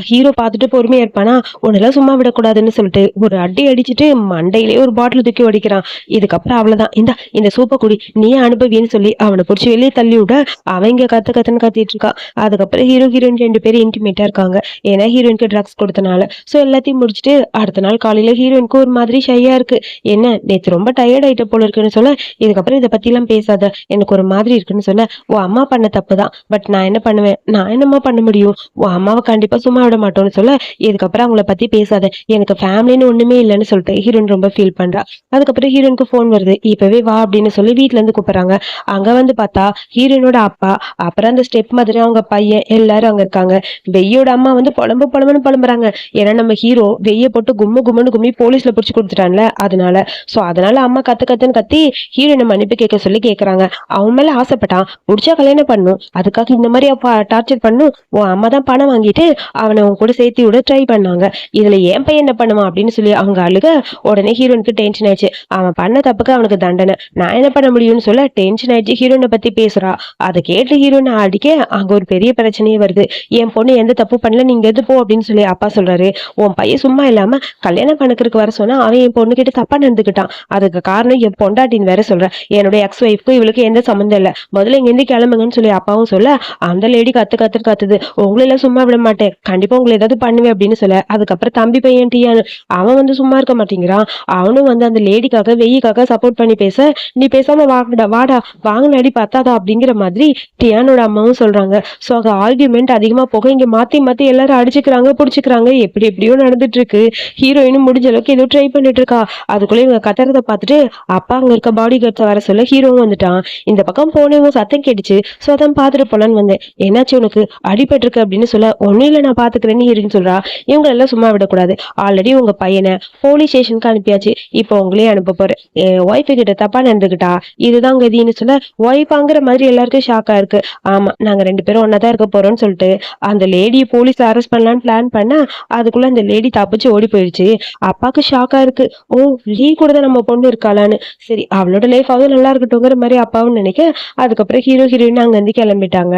A: ஹீரோ பார்த்துட்டு பொறுமையா இருப்பானா, உன்னெல்லாம் சும்மா விடக்கூடாதுன்னு சொல்லிட்டு ஒரு அடி அடிச்சுட்டு மண்டையிலேயே ஒரு பாட்டில் தூக்கி ஓடிக்கிறான். இதுக்கப்புறம் அவ்வளவுதான், இந்த சூப்பை குடி நீயே அனுபவின்னு சொல்லி அவனை பிடிச்சி வெளியே தள்ளி விட, அவங்க கத்துன்னு கத்திட்டு இருக்கான். அதுக்கப்புறம் ஹீரோயின் 2 பேரும் இன்டிமேட்டா இருக்காங்க. ஏன்னா ஹீரோயினுக்கு ட்ரக்ஸ் கொடுத்தனால. ஸோ எல்லாத்தையும் முடிச்சுட்டு அடுத்த நாள் காலையில ஹீரோயினுக்கு ஒரு மாதிரி ஷையா இருக்கு. என்ன நேற்று ரொம்ப டயர்ட் ஆயிட்ட போல இருக்குன்னு சொல்ல, இதுக்கப்புறம் இதை பத்தி எல்லாம் பேசாத, எனக்கு ஒரு மாதிரி மாதிரி இருக்குன்னு சொல்ல, உன் அம்மா பண்ண தப்பு தான், பட் நான் என்ன பண்ணுவேன், நான் என்னம்மா பண்ண முடியும், உன் அம்மாவை கண்டிப்பா சும்மா விட மாட்டோம்னு சொல்ல, இதுக்கப்புறம் அவங்கள பத்தி பேசாத, எனக்கு ஃபேமிலின்னு ஒண்ணுமே இல்லைன்னு சொல்லிட்டு ஹீரோயின் ரொம்ப ஃபீல் பண்றா. அதுக்கப்புறம் ஹீரோயினுக்கு ஃபோன் வருது, இப்பவே வா அப்படின்னு சொல்லி வீட்ல இருந்து கூப்பிடுறாங்க. அங்க வந்து பார்த்தா ஹீரோயினோட அப்பா, அப்புறம் அந்த ஸ்டெப் மாதிரி அவங்க பையன் எல்லாரும் அங்க இருக்காங்க. வெய்யோட அம்மா வந்து புலம்புன்னு புலம்புறாங்க. ஏன்னா நம்ம ஹீரோ வெய்ய போட்டு கும்முன்னு கும்மி போலீஸ்ல புடிச்சு கொடுத்துட்டான்ல, அதனால அம்மா கத்துன்னு கத்தி ஹீரோயினை மன்னிப்பு கேட்க சொல்லி கேக்குறாங்க. அவன் மேல ஆசைப்பட்டான், புடிச்சா கல்யாணம் பண்ணும், அதுக்காக இந்த மாதிரி டார்ச்சர் பண்ணும், உன் அம்மா தான் பணம் வாங்கிட்டு அவனை உன் கூட சேர்த்து விட ட்ரை பண்ணாங்க, இதுல என் பையன் என்ன பண்ணுவான் அப்படின்னு சொல்லி அவங்க அழுக. உடனே ஹீரோனுக்கு டென்ஷன் ஆயிடுச்சு. அவன் பண்ண தப்புக்கு அவனுக்கு தண்டனை, நான் என்ன பண்ண முடியும்னு சொல்ல டென்ஷன் ஆயிடுச்சு. ஹீரோனை பத்தி பேசுறா. அதை கேட்டு ஹீரோனை அடிக்க அங்க ஒரு பெரிய பிரச்சனையே வருது. என் பொண்ணு எந்த தப்பு பண்ணல, நீங்க எது போ அப்படின்னு சொல்லி அப்பா சொல்றாரு. உன் பையன் சும்மா இல்லாம கல்யாணம் கணக்கு வர சொன்னா அவன் என் பொண்ணு கிட்ட தப்பா நடந்துக்கிட்டான், அதுக்கு காரணம் என் பொண்டாட்டின்னு வேற சொல்றேன், என்னுடைய எக்ஸ் ஒய்ஃப்க்கு இவளுக்கு எந்த சம்மந்தம் இல்ல, முதல்ல இங்க இருந்து கிளம்புங்கன்னு சொல்லி அப்பாவும் சொல்ல, அந்த லேடி கத்துது, உங்களெல்லாம் சும்மா விட மாட்டேன், கண்டிப்பா உங்களை ஏதாவது பண்ணுவேன் அப்படின்னு சொல்ல. அதுக்கப்புறம் தம்பி பையன் டியான் அவன் வந்து சும்மா இருக்க மாட்டேங்கிறான். அவனும் வந்து அந்த லேடிக்காக வெய்யிக்காக சப்போர்ட் பண்ணி பேச, நீ பேசாம வாடா வாங்கினாடி பத்தாதா அப்படிங்கிற மாதிரி டியானோட அம்மாவும் சொல்றாங்க. சோ அங்க ஆர்கியூமெண்ட் அதிகமா போக இங்க மாத்தி எல்லாரும் அடிச்சுக்கிறாங்க புடிச்சுக்கிறாங்க, எப்படியோ நடந்துட்டு இருக்கு. ஹீரோயினும் முடிஞ்ச அளவுக்கு ஏதோ ட்ரை பண்ணிட்டு இருக்கா. அதுக்குள்ள இவங்க கத்துறத பார்த்துட்டு அப்பா அங்க இருக்க பாடி கார்ட்ஸை வர சொல்ல ஹீரோவும் வந்துட்டான். இந்த பக்கம் போனவங்க சத்தம் கேட்டுச்சு. சோ அதான் பாத்துட்டு போலான்னு வந்தேன். என்னாச்சு உனக்கு, அடிபட்டு இருக்கு அப்படின்னு சொல்ல, ஒன்னும் இல்ல நான் பாத்துக்கிறேன்னு ஹீரோன்னு சொல்றா. இவங்க எல்லாம் சும்மா விடக்கூடாது, ஆல்ரெடி உங்க பையனை போலீஸ் ஸ்டேஷனுக்கு அனுப்பியாச்சு, இப்போ உங்களே அனுப்ப போறேன், ஒய்ஃபு கிட்ட தப்பா நடந்துகிட்டா இதுதான் கதின்னு சொல்ல, ஒய்ஃபாங்கிற மாதிரி எல்லாருக்கும் ஷாக்கா இருக்கு. ஆமா, நாங்க 2 பேரும் ஒன்னாதான் இருக்க போறோம்னு சொல்லிட்டு அந்த லேடியை போலீஸ் அரெஸ்ட் பண்ணலான்னு பிளான் பண்ண, அதுக்குள்ள அந்த லேடி தப்பிச்சு ஓடி போயிடுச்சு. அப்பாக்கு ஷாக்கா இருக்கு. ஓ, லீ கூட தான் நம்ம பொண்ணு இருக்காளான்னு. சரி, அவளோட லைஃப் ஆவது நல்லா இருக்கட்டும்ங்கிற மாதிரி அப்பாவும் நினைக்க. அதுக்கப்புறம் ஹீரோயின் அங்க இருந்து கிளம்பிட்டாங்க.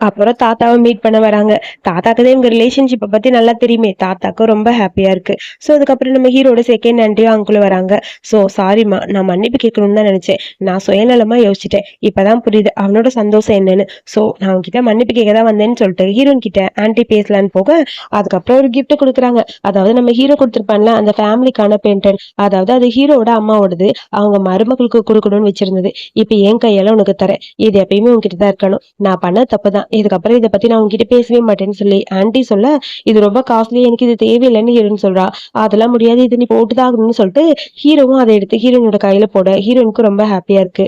A: அப்புறம் தாத்தாவை மீட் பண்ண வராங்க. தாத்தாக்குதான் இவங்க ரிலேஷன்ஷிப்பை பத்தி நல்லா தெரியுமே. தாத்தாக்கும் ரொம்ப ஹாப்பியா இருக்கு. ஸோ அதுக்கப்புறம் நம்ம ஹீரோட செகண்ட் ஆண்டியும் அங்குள்ள வராங்க. ஸோ சாரிம்மா, நான் மன்னிப்பு கேட்கணும்னு தான் நினைச்சேன், நான் சுயநலமா யோசிச்சிட்டேன், இப்பதான் புரியுது அவனோட சந்தோஷம் என்னன்னு. ஸோ நான் உங்ககிட்ட மன்னிப்பு கேட்க தான் வந்தேன்னு சொல்லிட்டு ஹீரோயின் கிட்ட ஆன்டி பேசலான்னு போக, அதுக்கப்புறம் ஒரு கிஃப்ட் கொடுக்குறாங்க. அதாவது நம்ம ஹீரோ கொடுத்துருப்பான்ல அந்த ஃபேமிலிக்கான பென்டன், அதாவது அது ஹீரோட அம்மாவோடது, அவங்க மருமகளுக்கு கொடுக்கணும்னு வச்சிருந்தது. இப்ப என் கையால உனக்கு தரேன், இது எப்பயுமே உங்ககிட்ட தான் இருக்கணும், நான் பண்ண தப்பு தான், இதுக்கப்புறம் இதை பத்தி நான் உங்ககிட்ட பேசவே மாட்டேன்னு சொல்லி ஆன்டி சொல்ல, இது ரொம்ப காஸ்ட்லி, எனக்கு இது தேவையில்லைன்னு ஹீரோயின் சொல்றா. அதெல்லாம் முடியாது, இது நீ போட்டுதான் ஆகணும்னு சொல்லிட்டு ஹீரோவும் அதை எடுத்து ஹீரோயினோட கையில போட ஹீரோயினுக்கு ரொம்ப ஹாப்பியா இருக்கு.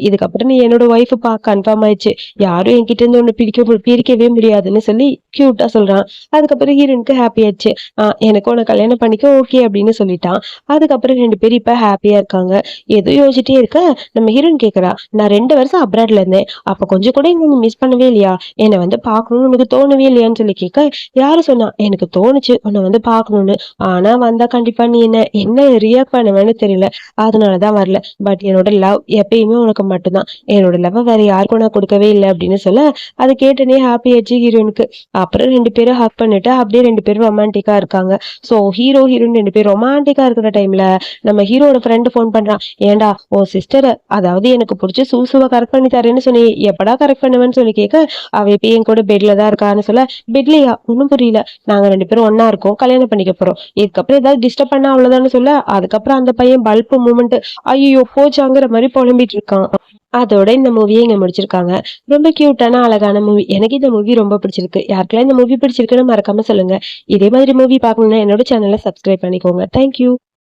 A: இதுக்கப்புறம் நீ என்னோட ஒய்ஃப் கன்ஃபார்ம் ஆயிடுச்சு, யாரும் என்கிட்ட இருந்து ஒண்ணு பிரிக்கவே முடியாதுன்னு சொல்லி கியூட்டா சொல்றான். அதுக்கப்புறம் ஹீரோயினுக்கு ஹாப்பி ஆயிடுச்சு. எனக்கு உன கல்யாணம் பண்ணிக்க ஓகே அப்படின்னு சொல்லிட்டான். அதுக்கப்புறம் 2 பேரும் இப்ப ஹாப்பியா இருக்காங்க. ஏதோ யோசிச்சுட்டே இருக்க நம்ம ஹீரோயின் கேக்குறா, நான் 2 வருஷம் அப்ராட்ல இருந்தேன், அப்ப கொஞ்சம் கூட நீ மிஸ் பண்ணவே இல்லையா, என்னை வந்து பாக்கணும்னு உனக்கு தோணவே இல்லையான்னு சொல்லி கேட்க, யாரு சொன்னா, எனக்கு தோணுச்சு உன்னை வந்து பாக்கணும்னு, ஆனா வந்தா கண்டிப்பா நீ என்ன ரியாக்ட் பண்ணுவேன்னு தெரியல, அதனாலதான் வரல, பட் என்னோட லவ் எப்பயுமே உனக்கு மட்டும்தான், என்னோட லவ் வேற யாருக்கும் நான் கொடுக்கவே இல்லை அப்படின்னு சொல்ல, அதை கேட்டனே ஹாப்பி ஆச்சு ஹீரோனுக்கு. அப்புறம் 2 பேரும் ஹக் பண்ணிட்டு அப்படியே 2 பேரும் ரொமான்டிக்கா இருக்காங்க. சோ ஹீரோயின் 2 பேரும் ரொமான்டிக்கா இருக்கிற டைம்ல நம்ம ஹீரோட ஃப்ரெண்டு ஃபோன் பண்றான். ஏண்டா உன் சிஸ்டர், அதாவது எனக்கு பிடிச்ச சூசுவை கரெக்ட் பண்ணி தரேன்னு சொன்னி எப்படா கரெக்ட் பண்ணுவேன்னு சொல்லி கேட்க, அவ இப்ப என் கூட பெட்ல தான் இருக்கான்னு சொல்ல, பெட்லயா, ஒன்னும் புரியல, நாங்க 2 பேரும் ஒன்னா இருக்கோம், கல்யாணம் பண்ணிக்க போறோம், இதுக்கப்புறம் ஏதாவது டிஸ்டர்ப் பண்ணா அவ்வளவுதான்னு சொல்ல, அதுக்கப்புறம் அந்த பையன் பல்ப் மூமெண்ட் ஐயோ போச்சாங்கிற மாதிரி புலம்பிட்டு இருக்கான். அதோட இந்த மூவியை இங்க முடிச்சிருக்காங்க. ரொம்ப கியூட்டான அழகான மூவி. எனக்கு இந்த மூவி ரொம்ப பிடிச்சிருக்கு. யாருக்கெல்லாம் இந்த மூவி பிடிச்சிருக்குன்னு மறக்காம சொல்லுங்க. இதே மாதிரி மூவி பார்க்கணும்னா என்னோட சேனலை சப்ஸ்கிரைப் பண்ணிக்கோங்க. தேங்க்யூ.